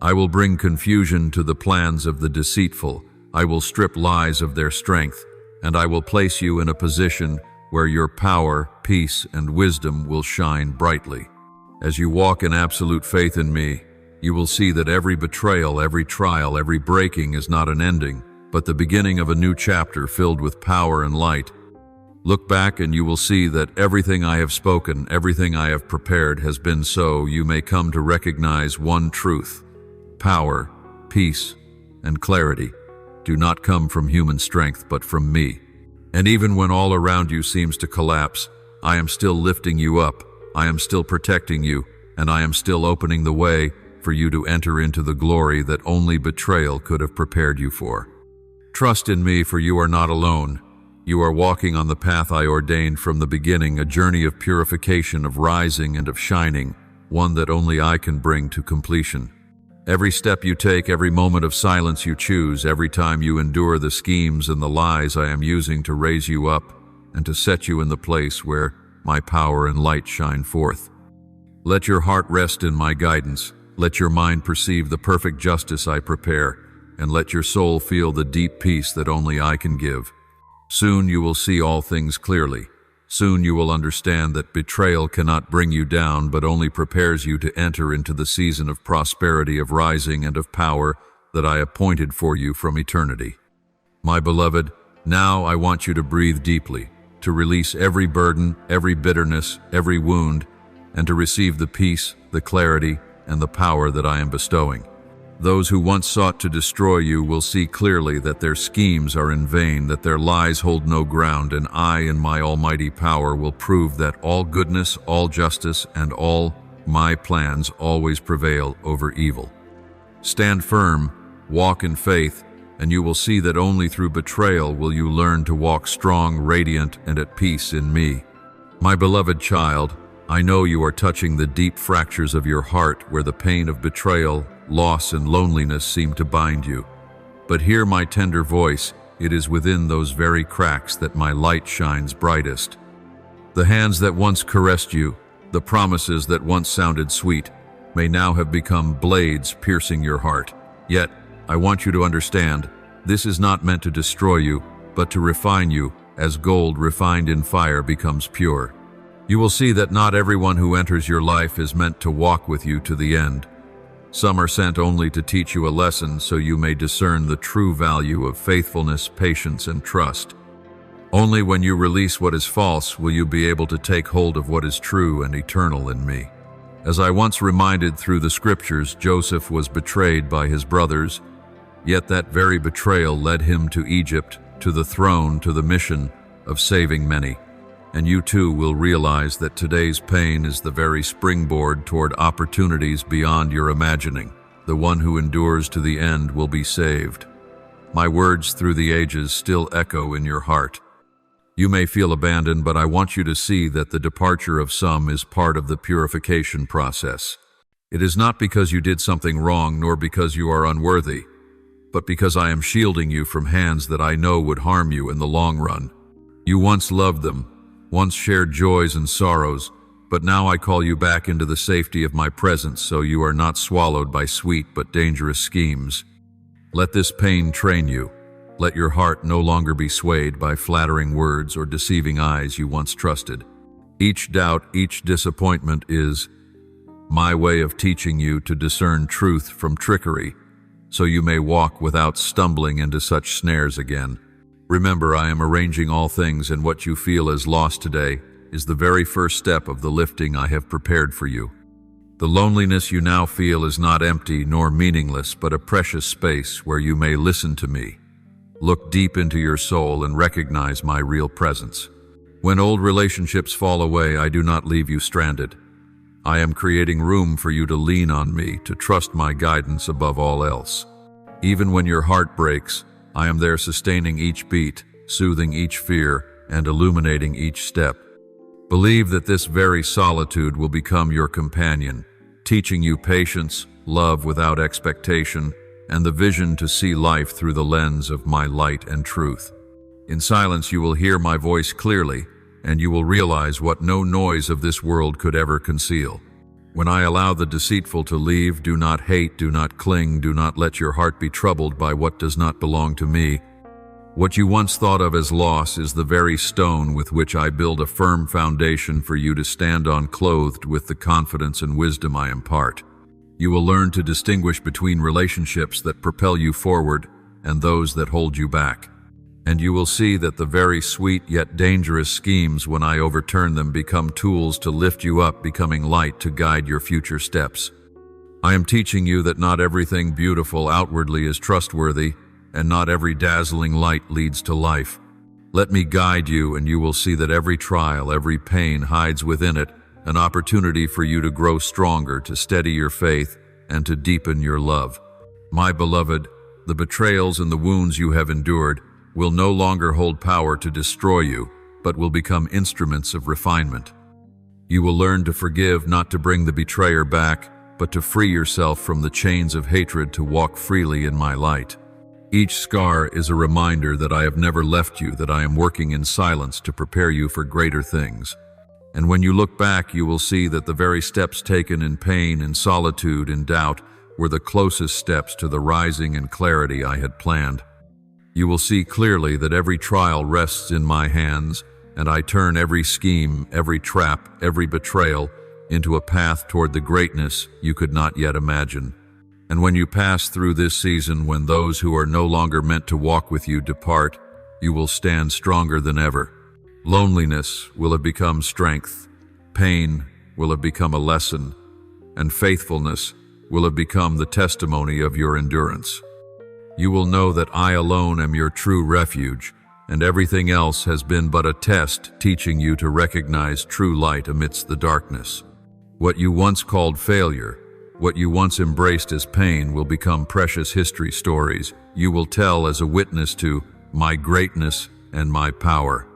I will bring confusion to the plans of the deceitful. I will strip lies of their strength, and I will place you in a position where your power, peace, and wisdom will shine brightly. As you walk in absolute faith in me, you will see that every betrayal, every trial, every breaking is not an ending, but the beginning of a new chapter filled with power and light. Look back and you will see that everything I have spoken, everything I have prepared has been so you may come to recognize one truth. Power, peace, and clarity do not come from human strength, but from me. And even when all around you seems to collapse, I am still lifting you up, I am still protecting you, and I am still opening the way for you to enter into the glory that only betrayal could have prepared you for. Trust in me, for you are not alone. You are walking on the path I ordained from the beginning, a journey of purification, of rising, and of shining, one that only I can bring to completion. Every step you take, every moment of silence you choose, every time you endure the schemes and the lies I am using to raise you up and to set you in the place where my power and light shine forth. Let your heart rest in my guidance. Let your mind perceive the perfect justice I prepare, and let your soul feel the deep peace that only I can give. Soon you will see all things clearly. Soon you will understand that betrayal cannot bring you down, but only prepares you to enter into the season of prosperity, of rising, and of power that I appointed for you from eternity. My beloved, now I want you to breathe deeply, to release every burden, every bitterness, every wound, and to receive the peace, the clarity, and the power that I am bestowing. Those who once sought to destroy you will see clearly that their schemes are in vain, that their lies hold no ground, and I, in my almighty power, will prove that all goodness, all justice, and all my plans always prevail over evil. Stand firm, walk in faith, and you will see that only through betrayal will you learn to walk strong, radiant, and at peace in me. My beloved child, I know you are touching the deep fractures of your heart where the pain of betrayal, loss, and loneliness seem to bind you. But hear my tender voice. It is within those very cracks that my light shines brightest. The hands that once caressed you, the promises that once sounded sweet, may now have become blades piercing your heart. Yet, I want you to understand, this is not meant to destroy you, but to refine you, as gold refined in fire becomes pure. You will see that not everyone who enters your life is meant to walk with you to the end. Some are sent only to teach you a lesson so you may discern the true value of faithfulness, patience, and trust. Only when you release what is false will you be able to take hold of what is true and eternal in me. As I once reminded through the scriptures, Joseph was betrayed by his brothers, yet that very betrayal led him to Egypt, to the throne, to the mission of saving many. And you too will realize that today's pain is the very springboard toward opportunities beyond your imagining. The one who endures to the end will be saved. My words through the ages still echo in your heart. You may feel abandoned, but I want you to see that the departure of some is part of the purification process. It is not because you did something wrong, nor because you are unworthy, but because I am shielding you from hands that I know would harm you in the long run. You once loved them, once shared joys and sorrows, but now I call you back into the safety of my presence so you are not swallowed by sweet but dangerous schemes. Let this pain train you. Let your heart no longer be swayed by flattering words or deceiving eyes you once trusted. Each doubt, each disappointment is my way of teaching you to discern truth from trickery, so you may walk without stumbling into such snares again. Remember, I am arranging all things, and what you feel as lost today is the very first step of the lifting I have prepared for you. The loneliness you now feel is not empty nor meaningless, but a precious space where you may listen to me. Look deep into your soul and recognize my real presence. When old relationships fall away, I do not leave you stranded. I am creating room for you to lean on me, to trust my guidance above all else. Even when your heart breaks, I am there sustaining each beat, soothing each fear, and illuminating each step. Believe that this very solitude will become your companion, teaching you patience, love without expectation, and the vision to see life through the lens of my light and truth. In silence you will hear my voice clearly, and you will realize what no noise of this world could ever conceal. When I allow the deceitful to leave, do not hate, do not cling, do not let your heart be troubled by what does not belong to me. What you once thought of as loss is the very stone with which I build a firm foundation for you to stand on, clothed with the confidence and wisdom I impart. You will learn to distinguish between relationships that propel you forward and those that hold you back. And you will see that the very sweet yet dangerous schemes, when I overturn them, become tools to lift you up, becoming light to guide your future steps. I am teaching you that not everything beautiful outwardly is trustworthy, and not every dazzling light leads to life. Let me guide you, and you will see that every trial, every pain hides within it an opportunity for you to grow stronger, to steady your faith, and to deepen your love. My beloved, the betrayals and the wounds you have endured will no longer hold power to destroy you, but will become instruments of refinement. You will learn to forgive, not to bring the betrayer back, but to free yourself from the chains of hatred, to walk freely in my light. Each scar is a reminder that I have never left you, that I am working in silence to prepare you for greater things. And when you look back, you will see that the very steps taken in pain, in solitude, in doubt, were the closest steps to the rising and clarity I had planned. You will see clearly that every trial rests in my hands, and I turn every scheme, every trap, every betrayal into a path toward the greatness you could not yet imagine. And when you pass through this season, when those who are no longer meant to walk with you depart, you will stand stronger than ever. Loneliness will have become strength, pain will have become a lesson, and faithfulness will have become the testimony of your endurance. You will know that I alone am your true refuge, and everything else has been but a test teaching you to recognize true light amidst the darkness. What you once called failure, what you once embraced as pain, will become precious history stories you will tell as a witness to my greatness and my power.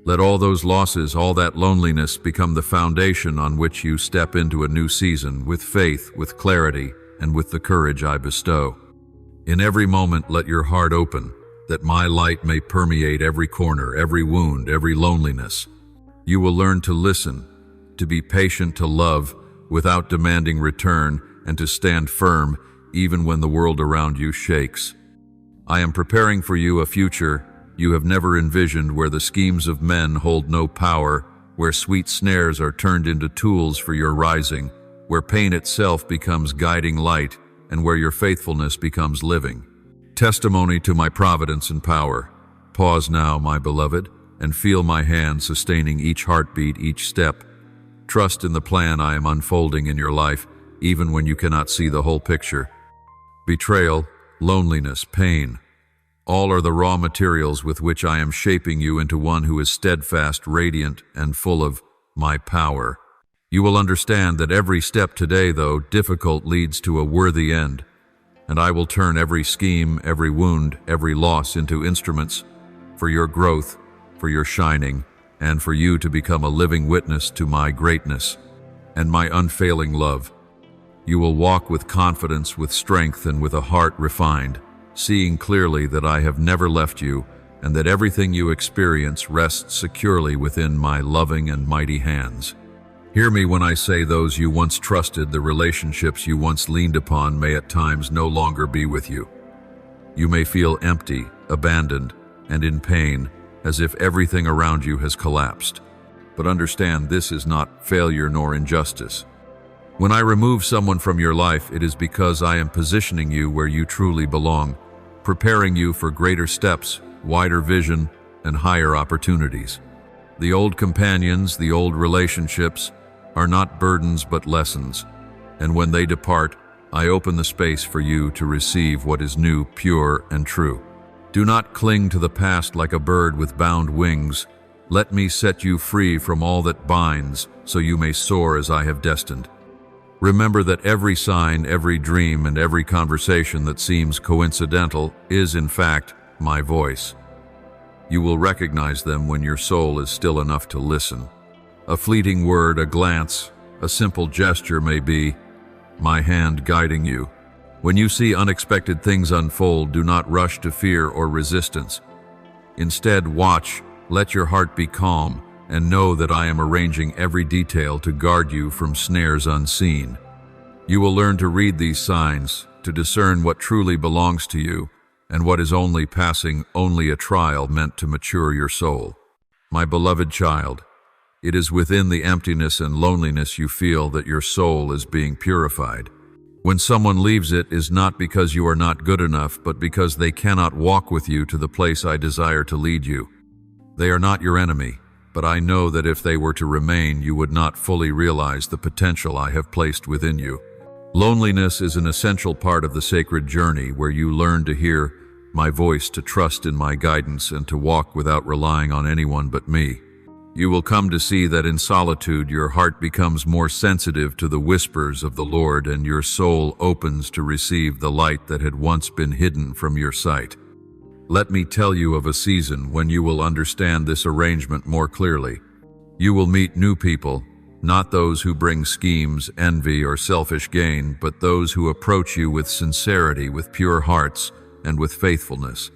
Let all those losses, all that loneliness, become the foundation on which you step into a new season with faith, with clarity, and with the courage I bestow. In every moment, let your heart open, that my light may permeate every corner, every wound, every loneliness. You will learn to listen, to be patient, to love without demanding return, and to stand firm even when the world around you shakes. I am preparing for you a future you have never envisioned, where the schemes of men hold no power, where sweet snares are turned into tools for your rising, where pain itself becomes guiding light, and where your faithfulness becomes living testimony to my providence and power. Pause now, my beloved. and feel my hand sustaining each heartbeat, each step. Trust in the plan I am unfolding in your life, even when you cannot see the whole picture. Betrayal, loneliness, pain, all are the raw materials with which I am shaping you into one who is steadfast, radiant, and full of my power. You will understand that every step today, though difficult, leads to a worthy end, and I will turn every scheme, every wound, every loss into instruments for your growth, for your shining, and for you to become a living witness to my greatness and my unfailing love. You will walk with confidence, with strength, and with a heart refined, seeing clearly that I have never left you and that everything you experience rests securely within my loving and mighty hands. Hear me when I say those you once trusted, the relationships you once leaned upon may at times no longer be with you. You may feel empty, abandoned, and in pain, as if everything around you has collapsed. But understand, this is not failure nor injustice. When I remove someone from your life, it is because I am positioning you where you truly belong, preparing you for greater steps, wider vision, and higher opportunities. The old companions, the old relationships, are not burdens but lessons, and when they depart, I open the space for you to receive what is new, pure, and true. Do not cling to the past like a bird with bound wings. Let me set you free from all that binds, so you may soar as I have destined. Remember that every sign, every dream, and every conversation that seems coincidental is, in fact, my voice. You will recognize them when your soul is still enough to listen. A fleeting word, a glance, a simple gesture may be my hand guiding you. When you see unexpected things unfold, do not rush to fear or resistance. Instead, watch, let your heart be calm, and know that I am arranging every detail to guard you from snares unseen. You will learn to read these signs, to discern what truly belongs to you, and what is only passing, only a trial meant to mature your soul. My beloved child, it is within the emptiness and loneliness you feel that your soul is being purified. When someone leaves, it is not because you are not good enough, but because they cannot walk with you to the place I desire to lead you. They are not your enemy, but I know that if they were to remain, you would not fully realize the potential I have placed within you. Loneliness is an essential part of the sacred journey where you learn to hear my voice, to trust in my guidance, and to walk without relying on anyone but me. You will come to see that in solitude your heart becomes more sensitive to the whispers of the Lord, and your soul opens to receive the light that had once been hidden from your sight. Let me tell you of a season when you will understand this arrangement more clearly. You will meet new people, not those who bring schemes, envy, or selfish gain, but those who approach you with sincerity, with pure hearts, and with faithfulness.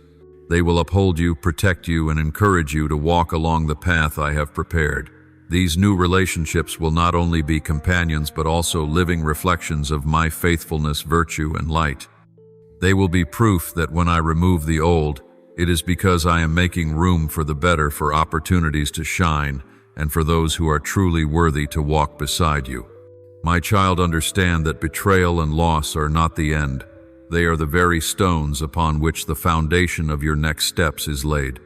They will uphold you, protect you, and encourage you to walk along the path I have prepared. These new relationships will not only be companions, but also living reflections of my faithfulness, virtue, and light. They will be proof that when I remove the old, it is because I am making room for the better, for opportunities to shine, and for those who are truly worthy to walk beside you. My child, understand that betrayal and loss are not the end. They are the very stones upon which the foundation of your next steps is laid.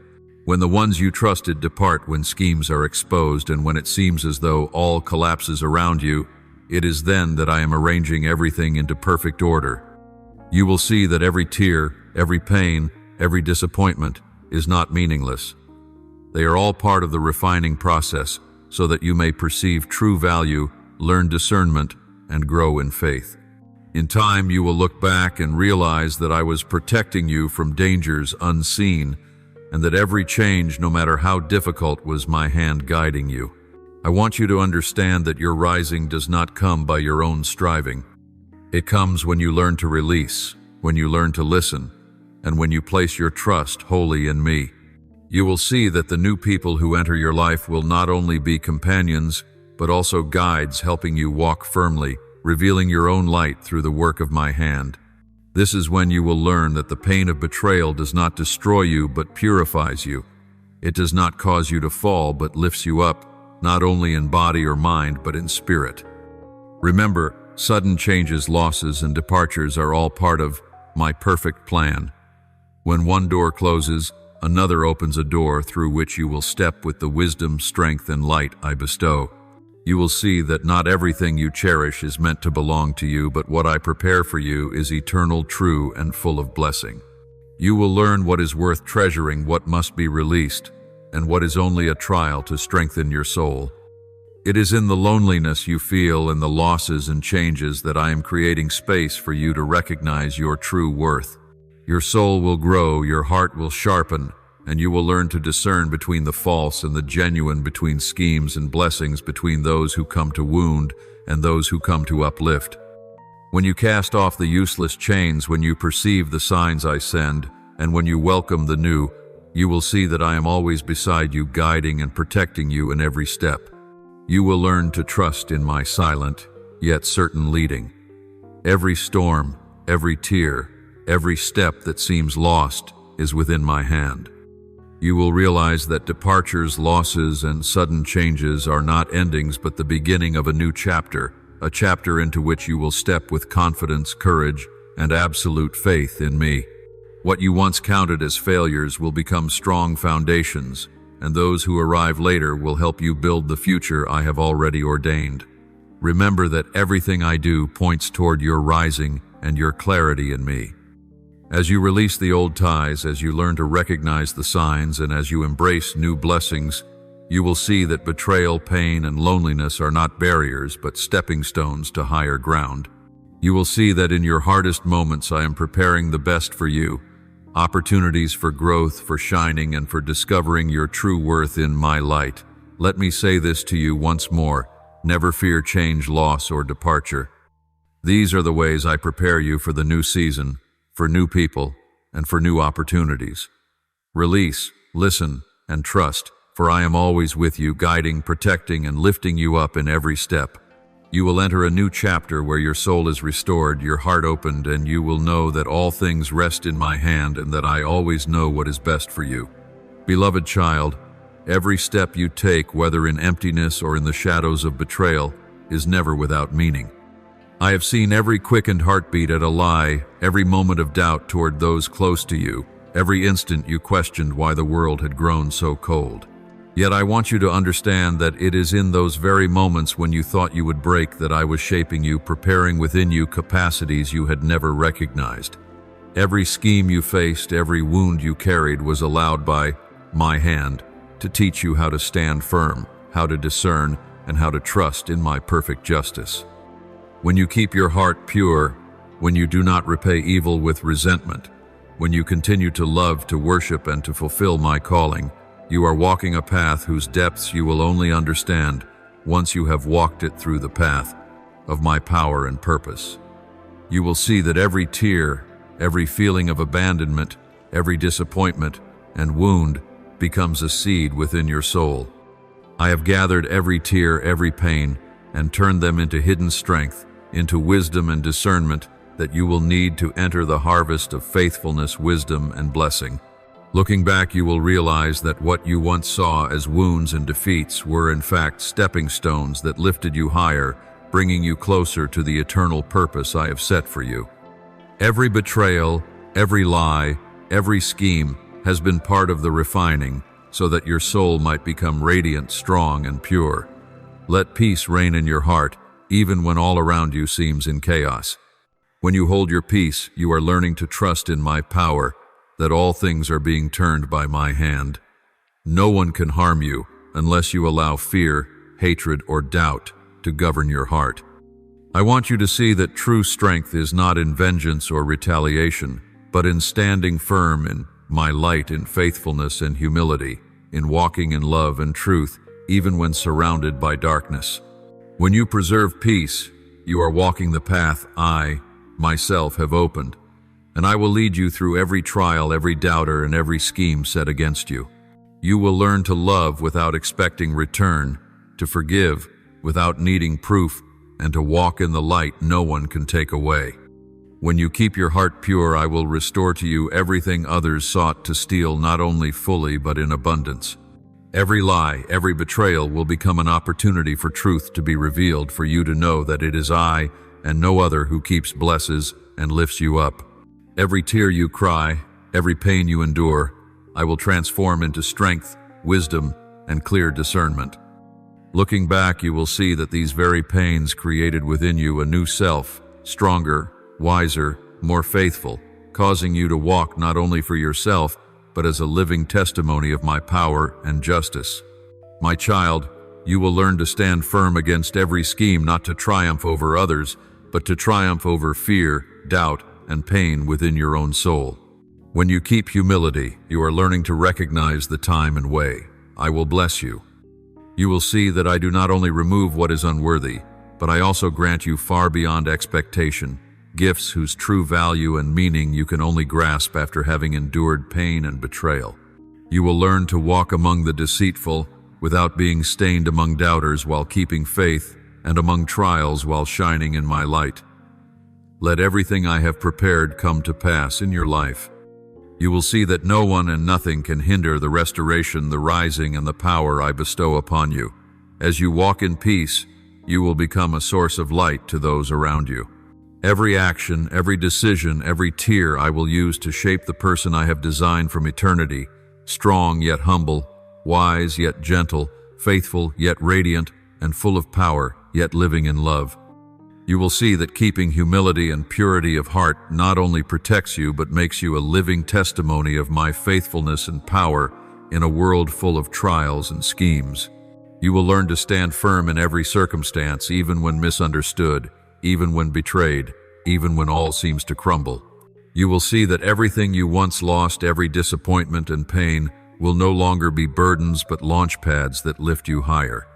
When the ones you trusted depart, when schemes are exposed, and when it seems as though all collapses around you, it is then that I am arranging everything into perfect order. You will see that every tear, every pain, every disappointment is not meaningless. They are all part of the refining process, so that you may perceive true value, learn discernment, and grow in faith. In time, you will look back and realize that I was protecting you from dangers unseen, and that every change, no matter how difficult, was my hand guiding you. I want you to understand that your rising does not come by your own striving. It comes when you learn to release, when you learn to listen, and when you place your trust wholly in me. You will see that the new people who enter your life will not only be companions, but also guides, helping you walk firmly, revealing your own light through the work of my hand. This is when you will learn that the pain of betrayal does not destroy you, but purifies you. It does not cause you to fall, but lifts you up, not only in body or mind, but in spirit. Remember, sudden changes, losses, and departures are all part of my perfect plan. When one door closes, another opens a door through which you will step with the wisdom, strength, and light I bestow. You will see that not everything you cherish is meant to belong to you, but what I prepare for you is eternal, true, and full of blessing. You will learn what is worth treasuring, what must be released, and what is only a trial to strengthen your soul. It is in the loneliness you feel and the losses and changes that I am creating space for you to recognize your true worth. Your soul will grow, your heart will sharpen, and you will learn to discern between the false and the genuine, between schemes and blessings, between those who come to wound and those who come to uplift. When you cast off the useless chains, when you perceive the signs I send, and when you welcome the new, you will see that I am always beside you, guiding and protecting you in every step. You will learn to trust in my silent, yet certain leading. Every storm, every tear, every step that seems lost is within my hand. You will realize that departures, losses, and sudden changes are not endings but the beginning of a new chapter, a chapter into which you will step with confidence, courage, and absolute faith in me. What you once counted as failures will become strong foundations, and those who arrive later will help you build the future I have already ordained. Remember that everything I do points toward your rising and your clarity in me. As you release the old ties, as you learn to recognize the signs, and as you embrace new blessings, you will see that betrayal, pain, and loneliness are not barriers but stepping stones to higher ground. You will see that in your hardest moments I am preparing the best for you, opportunities for growth, for shining, and for discovering your true worth in my light. Let me say this to you once more: never fear change, loss, or departure. These are the ways I prepare you for the new season, for new people, and for new opportunities. Release, listen, and trust, for I am always with you, guiding, protecting, and lifting you up in every step. You will enter a new chapter where your soul is restored, your heart opened, and you will know that all things rest in my hand and that I always know what is best for you. Beloved child, every step you take, whether in emptiness or in the shadows of betrayal, is never without meaning. I have seen every quickened heartbeat at a lie, every moment of doubt toward those close to you, every instant you questioned why the world had grown so cold. Yet I want you to understand that it is in those very moments when you thought you would break that I was shaping you, preparing within you capacities you had never recognized. Every scheme you faced, every wound you carried was allowed by my hand to teach you how to stand firm, how to discern, and how to trust in my perfect justice. When you keep your heart pure, when you do not repay evil with resentment, when you continue to love, to worship, and to fulfill my calling, you are walking a path whose depths you will only understand once you have walked it through the path of my power and purpose. You will see that every tear, every feeling of abandonment, every disappointment and wound becomes a seed within your soul. I have gathered every tear, every pain, and turned them into hidden strength, into wisdom and discernment that you will need to enter the harvest of faithfulness, wisdom, and blessing. Looking back, you will realize that what you once saw as wounds and defeats were in fact stepping stones that lifted you higher, bringing you closer to the eternal purpose I have set for you. Every betrayal, every lie, every scheme has been part of the refining, so that your soul might become radiant, strong, and pure. Let peace reign in your heart, even when all around you seems in chaos. When you hold your peace, you are learning to trust in my power, that all things are being turned by my hand. No one can harm you unless you allow fear, hatred, or doubt to govern your heart. I want you to see that true strength is not in vengeance or retaliation, but in standing firm in my light, in faithfulness and humility, in walking in love and truth, even when surrounded by darkness. When you preserve peace, you are walking the path I, myself, have opened, and I will lead you through every trial, every doubter, and every scheme set against you. You will learn to love without expecting return, to forgive without needing proof, and to walk in the light no one can take away. When you keep your heart pure, I will restore to you everything others sought to steal, not only fully but in abundance. Every lie, every betrayal will become an opportunity for truth to be revealed, for you to know that it is I and no other who keeps, blesses, and lifts you up. Every tear you cry, every pain you endure, I will transform into strength, wisdom, and clear discernment. Looking back, you will see that these very pains created within you a new self, stronger, wiser, more faithful, causing you to walk not only for yourself, but as a living testimony of my power and justice. My child, you will learn to stand firm against every scheme not to triumph over others, but to triumph over fear, doubt, and pain within your own soul. When you keep humility, you are learning to recognize the time and way. I will bless you. You will see that I do not only remove what is unworthy, but I also grant you far beyond expectation, gifts whose true value and meaning you can only grasp after having endured pain and betrayal. You will learn to walk among the deceitful without being stained among doubters while keeping faith, and among trials while shining in my light. Let everything I have prepared come to pass in your life. You will see that no one and nothing can hinder the restoration, the rising, and the power I bestow upon you. As you walk in peace, you will become a source of light to those around you. Every action, every decision, every tear I will use to shape the person I have designed from eternity, strong yet humble, wise yet gentle, faithful yet radiant, and full of power yet living in love. You will see that keeping humility and purity of heart not only protects you but makes you a living testimony of my faithfulness and power in a world full of trials and schemes. You will learn to stand firm in every circumstance, even when misunderstood, even when betrayed, even when all seems to crumble. You will see that everything you once lost, every disappointment and pain, will no longer be burdens but launch pads that lift you higher.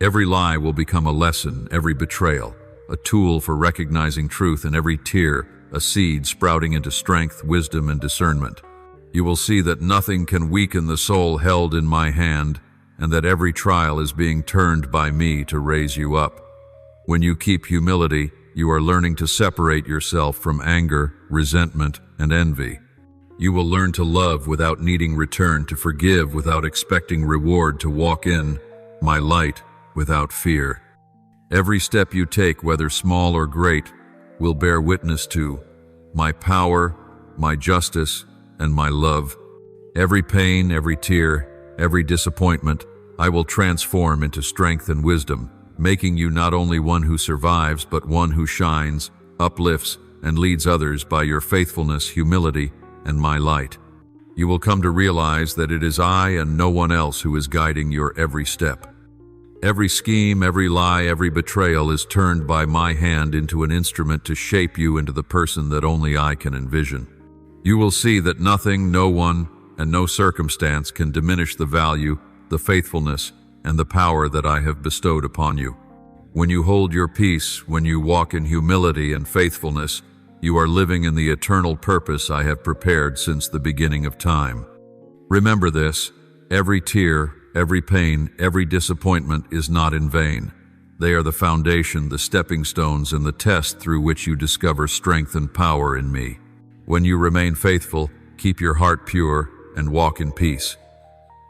Every lie will become a lesson, every betrayal a tool for recognizing truth, and every tear a seed sprouting into strength, wisdom, and discernment. You will see that nothing can weaken the soul held in my hand, and that every trial is being turned by me to raise you up. When you keep humility, you are learning to separate yourself from anger, resentment, and envy. You will learn to love without needing return, to forgive without expecting reward, to walk in my light without fear. Every step you take, whether small or great, will bear witness to my power, my justice, and my love. Every pain, every tear, every disappointment, I will transform into strength and wisdom, making you not only one who survives, but one who shines, uplifts, and leads others by your faithfulness, humility, and my light. You will come to realize that it is I and no one else who is guiding your every step. Every scheme, every lie, every betrayal is turned by my hand into an instrument to shape you into the person that only I can envision. You will see that nothing, no one, and no circumstance can diminish the value, the faithfulness, and the power that I have bestowed upon you. When you hold your peace, when you walk in humility and faithfulness, you are living in the eternal purpose I have prepared since the beginning of time. Remember this: every tear, every pain, every disappointment is not in vain. They are the foundation, the stepping stones, and the test through which you discover strength and power in me. When you remain faithful, keep your heart pure, and walk in peace,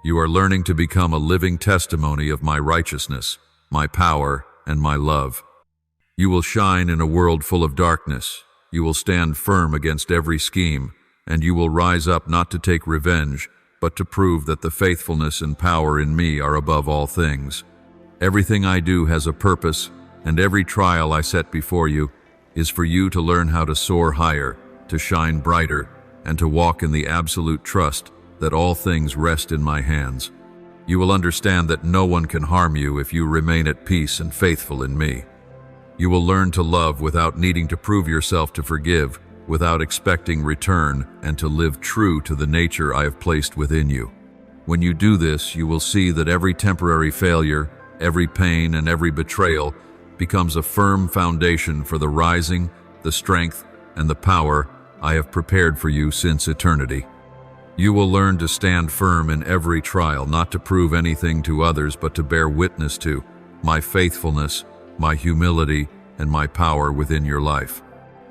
you are learning to become a living testimony of my righteousness, my power, and my love. You will shine in a world full of darkness. You will stand firm against every scheme, and you will rise up not to take revenge, but to prove that the faithfulness and power in me are above all things. Everything I do has a purpose, and every trial I set before you is for you to learn how to soar higher, to shine brighter, and to walk in the absolute trust that all things rest in my hands. You will understand that no one can harm you if you remain at peace and faithful in me. You will learn to love without needing to prove yourself, to forgive without expecting return, and to live true to the nature I have placed within you. When you do this, you will see that every temporary failure, every pain, and every betrayal becomes a firm foundation for the rising, the strength, and the power I have prepared for you since eternity. You will learn to stand firm in every trial, not to prove anything to others, but to bear witness to my faithfulness, my humility, and my power within your life.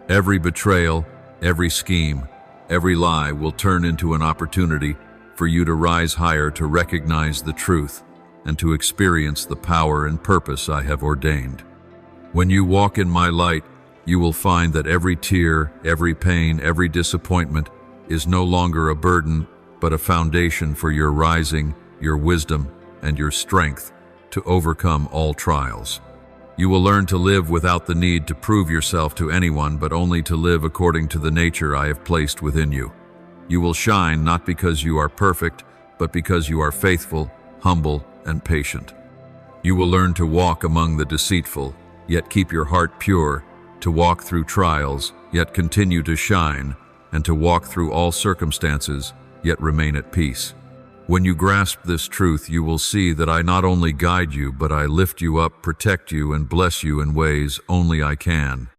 Every betrayal, every scheme, every lie will turn into an opportunity for you to rise higher, to recognize the truth, and to experience the power and purpose I have ordained. When you walk in my light, you will find that every tear, every pain, every disappointment is no longer a burden, but a foundation for your rising, your wisdom, and your strength to overcome all trials. You will learn to live without the need to prove yourself to anyone, but only to live according to the nature I have placed within you. You will shine not because you are perfect, but because you are faithful, humble, and patient. You will learn to walk among the deceitful, yet keep your heart pure, to walk through trials, yet continue to shine, and to walk through all circumstances, yet remain at peace. When you grasp this truth, you will see that I not only guide you, but I lift you up, protect you, and bless you in ways only I can.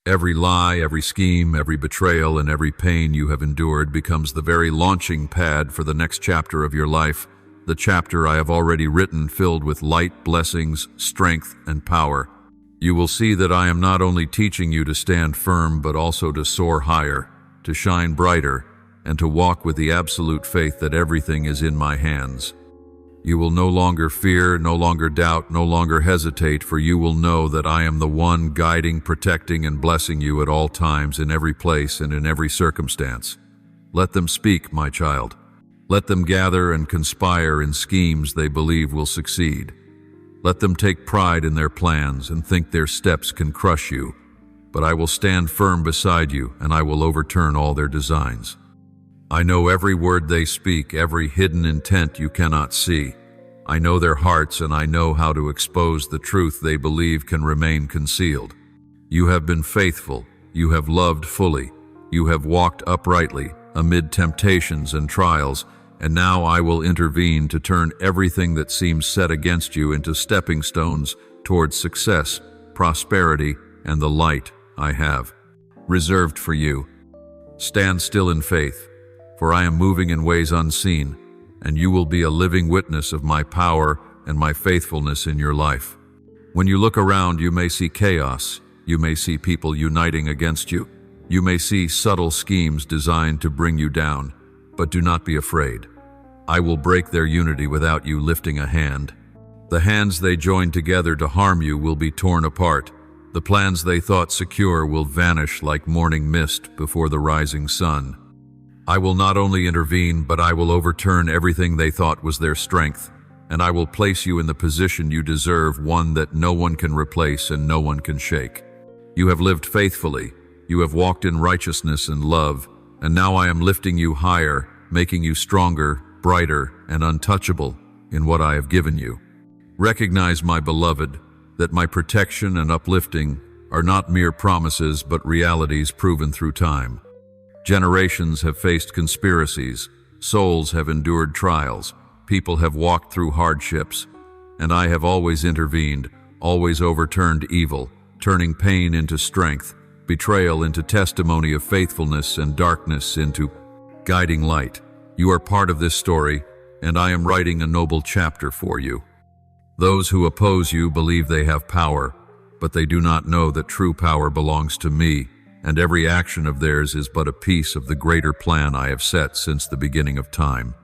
Every lie, every scheme, every betrayal, and every pain you have endured becomes the very launching pad for the next chapter of your life, the chapter I have already written, filled with light, blessings, strength, and power. You will see that I am not only teaching you to stand firm, but also to soar higher, to shine brighter, and to walk with the absolute faith that everything is in my hands. You will no longer fear, no longer doubt, no longer hesitate, for you will know that I am the one guiding, protecting, and blessing you at all times, in every place and in every circumstance. Let them speak, my child. Let them gather and conspire in schemes they believe will succeed. Let them take pride in their plans and think their steps can crush you. But I will stand firm beside you, and I will overturn all their designs. I know every word they speak, every hidden intent you cannot see. I know their hearts, and I know how to expose the truth they believe can remain concealed. You have been faithful, you have loved fully, you have walked uprightly amid temptations and trials, and now I will intervene to turn everything that seems set against you into stepping stones towards success, prosperity, and the light I have reserved for you. Stand still in faith, for I am moving in ways unseen, and you will be a living witness of my power and my faithfulness in your life. When you look around, you may see chaos, you may see people uniting against you, you may see subtle schemes designed to bring you down, but do not be afraid. I will break their unity without you lifting a hand. The hands they joined together to harm you will be torn apart. The plans they thought secure will vanish like morning mist before the rising sun. I will not only intervene, but I will overturn everything they thought was their strength, and I will place you in the position you deserve, one that no one can replace and no one can shake. You have lived faithfully, you have walked in righteousness and love, and now I am lifting you higher, making you stronger, brighter, and untouchable in what I have given you. Recognize, my beloved, that my protection and uplifting are not mere promises, but realities proven through time. Generations have faced conspiracies, souls have endured trials, people have walked through hardships, and I have always intervened, always overturned evil, turning pain into strength, betrayal into testimony of faithfulness, and darkness into guiding light. You are part of this story, and I am writing a noble chapter for you. Those who oppose you believe they have power, but they do not know that true power belongs to me, and every action of theirs is but a piece of the greater plan I have set since the beginning of time.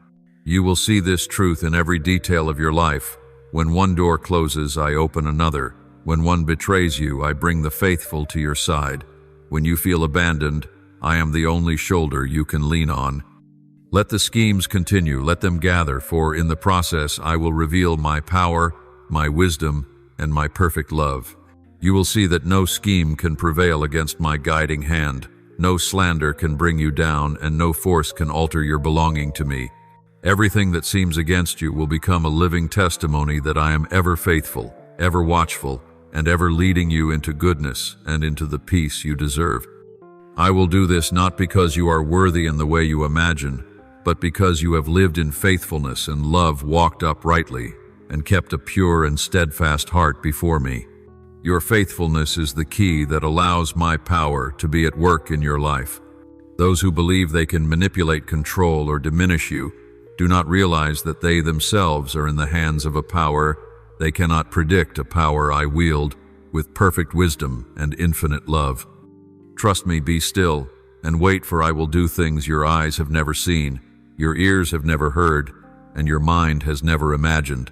You will see this truth in every detail of your life. When one door closes, I open another. When one betrays you, I bring the faithful to your side. When you feel abandoned, I am the only shoulder you can lean on. Let the schemes continue, let them gather, for in the process I will reveal my power, my wisdom, and my perfect love. You will see that no scheme can prevail against my guiding hand, no slander can bring you down, and no force can alter your belonging to me. Everything that seems against you will become a living testimony that I am ever faithful, ever watchful, and ever leading you into goodness and into the peace you deserve. I will do this not because you are worthy in the way you imagine, but because you have lived in faithfulness and love, walked uprightly, and kept a pure and steadfast heart before me. Your faithfulness is the key that allows my power to be at work in your life. Those who believe they can manipulate, control, or diminish you do not realize that they themselves are in the hands of a power they cannot predict, a power I wield with perfect wisdom and infinite love. Trust me, be still, and wait, for I will do things your eyes have never seen, your ears have never heard, and your mind has never imagined.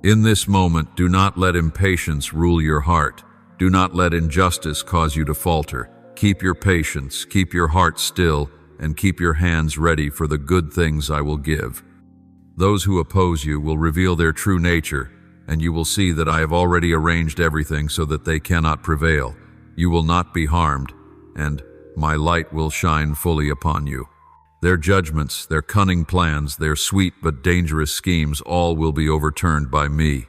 In this moment, do not let impatience rule your heart. Do not let injustice cause you to falter. Keep your patience, keep your heart still, and keep your hands ready for the good things I will give. Those who oppose you will reveal their true nature, and you will see that I have already arranged everything so that they cannot prevail. You will not be harmed, and my light will shine fully upon you. Their judgments, their cunning plans, their sweet but dangerous schemes, all will be overturned by me.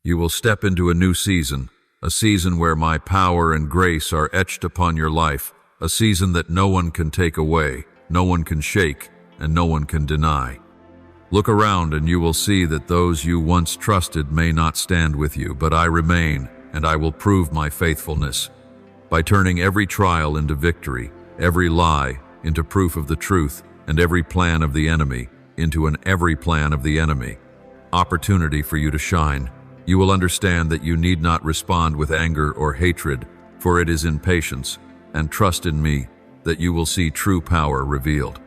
You will step into a new season, a season where my power and grace are etched upon your life, a season that no one can take away, no one can shake, and no one can deny. Look around and you will see that those you once trusted may not stand with you, but I remain, and I will prove my faithfulness. By turning every trial into victory, every lie into proof of the truth, and every plan of the enemy into every plan of the enemy. Opportunity for you to shine. You will understand that you need not respond with anger or hatred, for it is in patience, and trust in me that you will see true power revealed.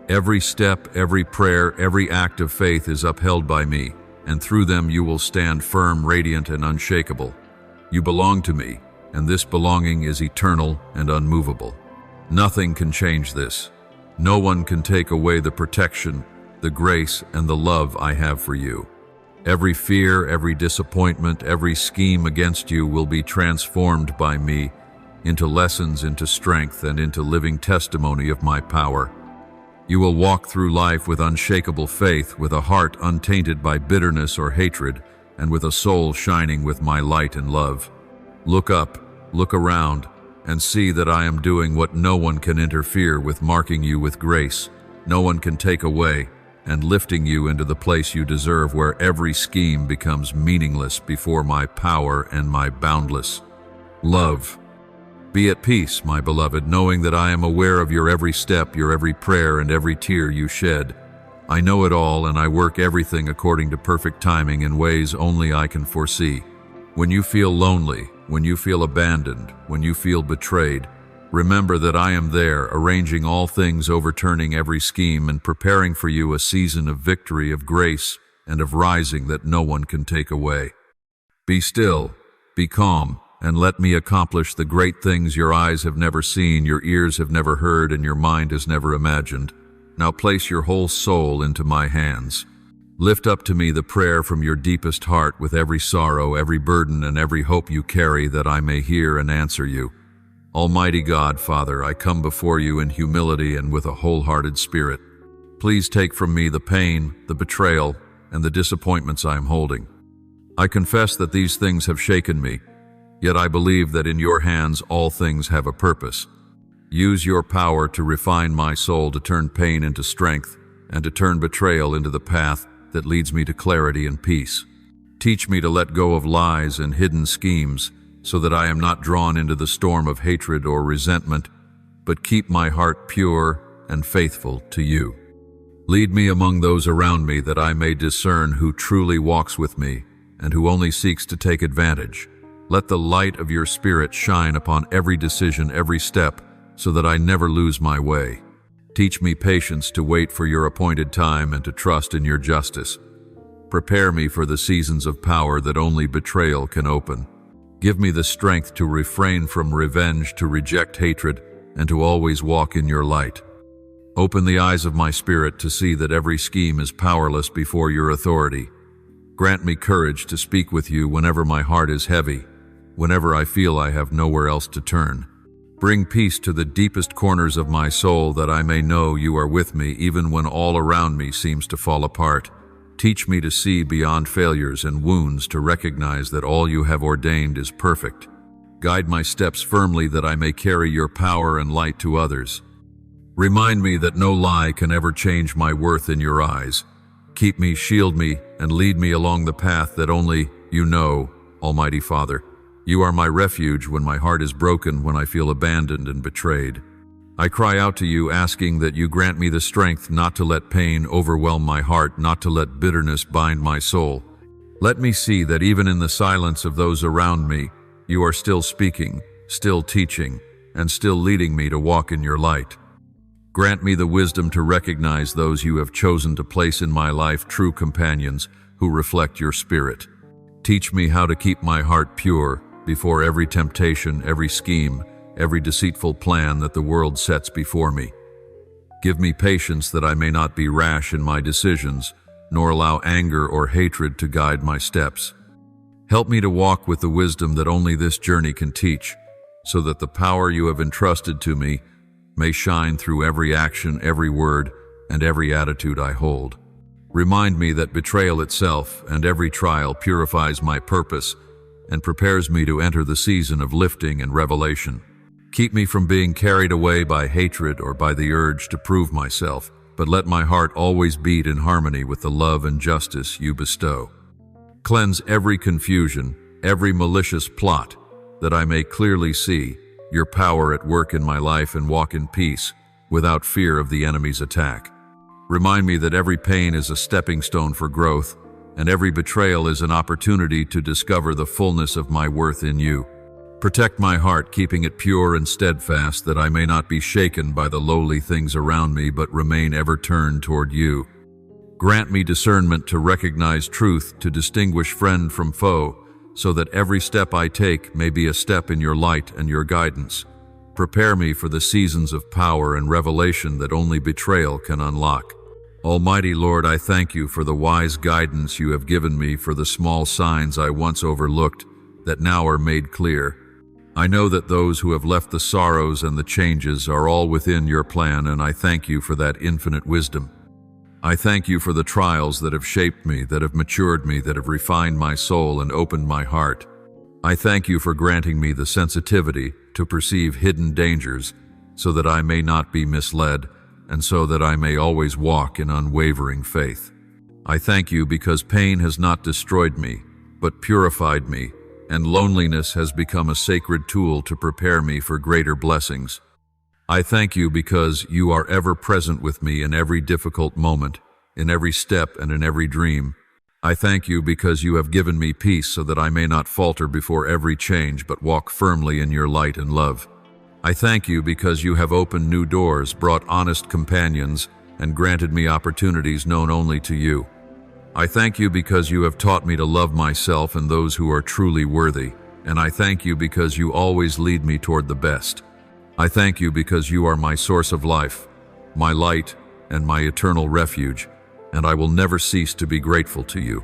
Every step, every prayer, every act of faith is upheld by me, and through them you will stand firm, radiant, and unshakable. You belong to me, and this belonging is eternal and unmovable. Nothing can change this. No one can take away the protection, the grace, and the love I have for you. Every fear, every disappointment, every scheme against you will be transformed by me into lessons, into strength, and into living testimony of my power. You will walk through life with unshakable faith, with a heart untainted by bitterness or hatred, and with a soul shining with my light and love. Look up, look around, and see that I am doing what no one can interfere with, marking you with grace, no one can take away, and lifting you into the place you deserve, where every scheme becomes meaningless before my power and my boundless love. Be at peace, my beloved, knowing that I am aware of your every step, your every prayer, and every tear you shed. I know it all, and I work everything according to perfect timing in ways only I can foresee. When you feel lonely, when you feel abandoned, when you feel betrayed, remember that I am there, arranging all things, overturning every scheme, and preparing for you a season of victory, of grace, and of rising that no one can take away. Be still, be calm, and let me accomplish the great things your eyes have never seen, your ears have never heard, and your mind has never imagined. Now place your whole soul into my hands. Lift up to me the prayer from your deepest heart, with every sorrow, every burden, and every hope you carry, that I may hear and answer you. Almighty God, Father, I come before you in humility and with a wholehearted spirit. Please take from me the pain, the betrayal, and the disappointments I am holding. I confess that these things have shaken me, yet I believe that in your hands all things have a purpose. Use your power to refine my soul, to turn pain into strength, and to turn betrayal into the path that leads me to clarity and peace. Teach me to let go of lies and hidden schemes, so that I am not drawn into the storm of hatred or resentment, but keep my heart pure and faithful to you. Lead me among those around me, that I may discern who truly walks with me and who only seeks to take advantage. Let the light of your Spirit shine upon every decision, every step, so that I never lose my way. Teach me patience to wait for your appointed time and to trust in your justice. Prepare me for the seasons of power that only betrayal can open. Give me the strength to refrain from revenge, to reject hatred, and to always walk in your light. Open the eyes of my spirit to see that every scheme is powerless before your authority. Grant me courage to speak with you whenever my heart is heavy, whenever I feel I have nowhere else to turn. Bring peace to the deepest corners of my soul, that I may know you are with me even when all around me seems to fall apart. Teach me to see beyond failures and wounds, to recognize that all you have ordained is perfect. Guide my steps firmly, that I may carry your power and light to others. Remind me that no lie can ever change my worth in your eyes. Keep me, shield me, and lead me along the path that only you know, Almighty Father. You are my refuge when my heart is broken, when I feel abandoned and betrayed. I cry out to you, asking that you grant me the strength not to let pain overwhelm my heart, not to let bitterness bind my soul. Let me see that even in the silence of those around me, you are still speaking, still teaching, and still leading me to walk in your light. Grant me the wisdom to recognize those you have chosen to place in my life, true companions who reflect your spirit. Teach me how to keep my heart pure before every temptation, every scheme, every deceitful plan that the world sets before me. Give me patience that I may not be rash in my decisions, nor allow anger or hatred to guide my steps. Help me to walk with the wisdom that only this journey can teach, so that the power you have entrusted to me may shine through every action, every word, and every attitude I hold. Remind me that betrayal itself and every trial purifies my purpose and prepares me to enter the season of lifting and revelation. Keep me from being carried away by hatred or by the urge to prove myself, but let my heart always beat in harmony with the love and justice you bestow. Cleanse every confusion, every malicious plot, that I may clearly see your power at work in my life and walk in peace, without fear of the enemy's attack. Remind me that every pain is a stepping stone for growth, and every betrayal is an opportunity to discover the fullness of my worth in you. Protect my heart, keeping it pure and steadfast, that I may not be shaken by the lowly things around me, but remain ever turned toward you. Grant me discernment to recognize truth, to distinguish friend from foe, so that every step I take may be a step in your light and your guidance. Prepare me for the seasons of power and revelation that only betrayal can unlock. Almighty Lord, I thank you for the wise guidance you have given me, for the small signs I once overlooked that now are made clear. I know that those who have left the sorrows and the changes are all within your plan, and I thank you for that infinite wisdom. I thank you for the trials that have shaped me, that have matured me, that have refined my soul and opened my heart. I thank you for granting me the sensitivity to perceive hidden dangers, so that I may not be misled, and so that I may always walk in unwavering faith. I thank you because pain has not destroyed me, but purified me, and loneliness has become a sacred tool to prepare me for greater blessings. I thank you because you are ever present with me in every difficult moment, in every step and in every dream. I thank you because you have given me peace so that I may not falter before every change, but walk firmly in your light and love. I thank you because you have opened new doors, brought honest companions, and granted me opportunities known only to you. I thank you because you have taught me to love myself and those who are truly worthy, and I thank you because you always lead me toward the best. I thank you because you are my source of life, my light, and my eternal refuge, and I will never cease to be grateful to you.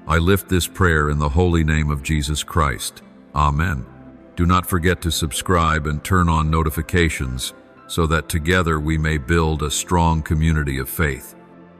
I lift this prayer in the holy name of Jesus Christ. Amen. Do not forget to subscribe and turn on notifications so that together we may build a strong community of faith.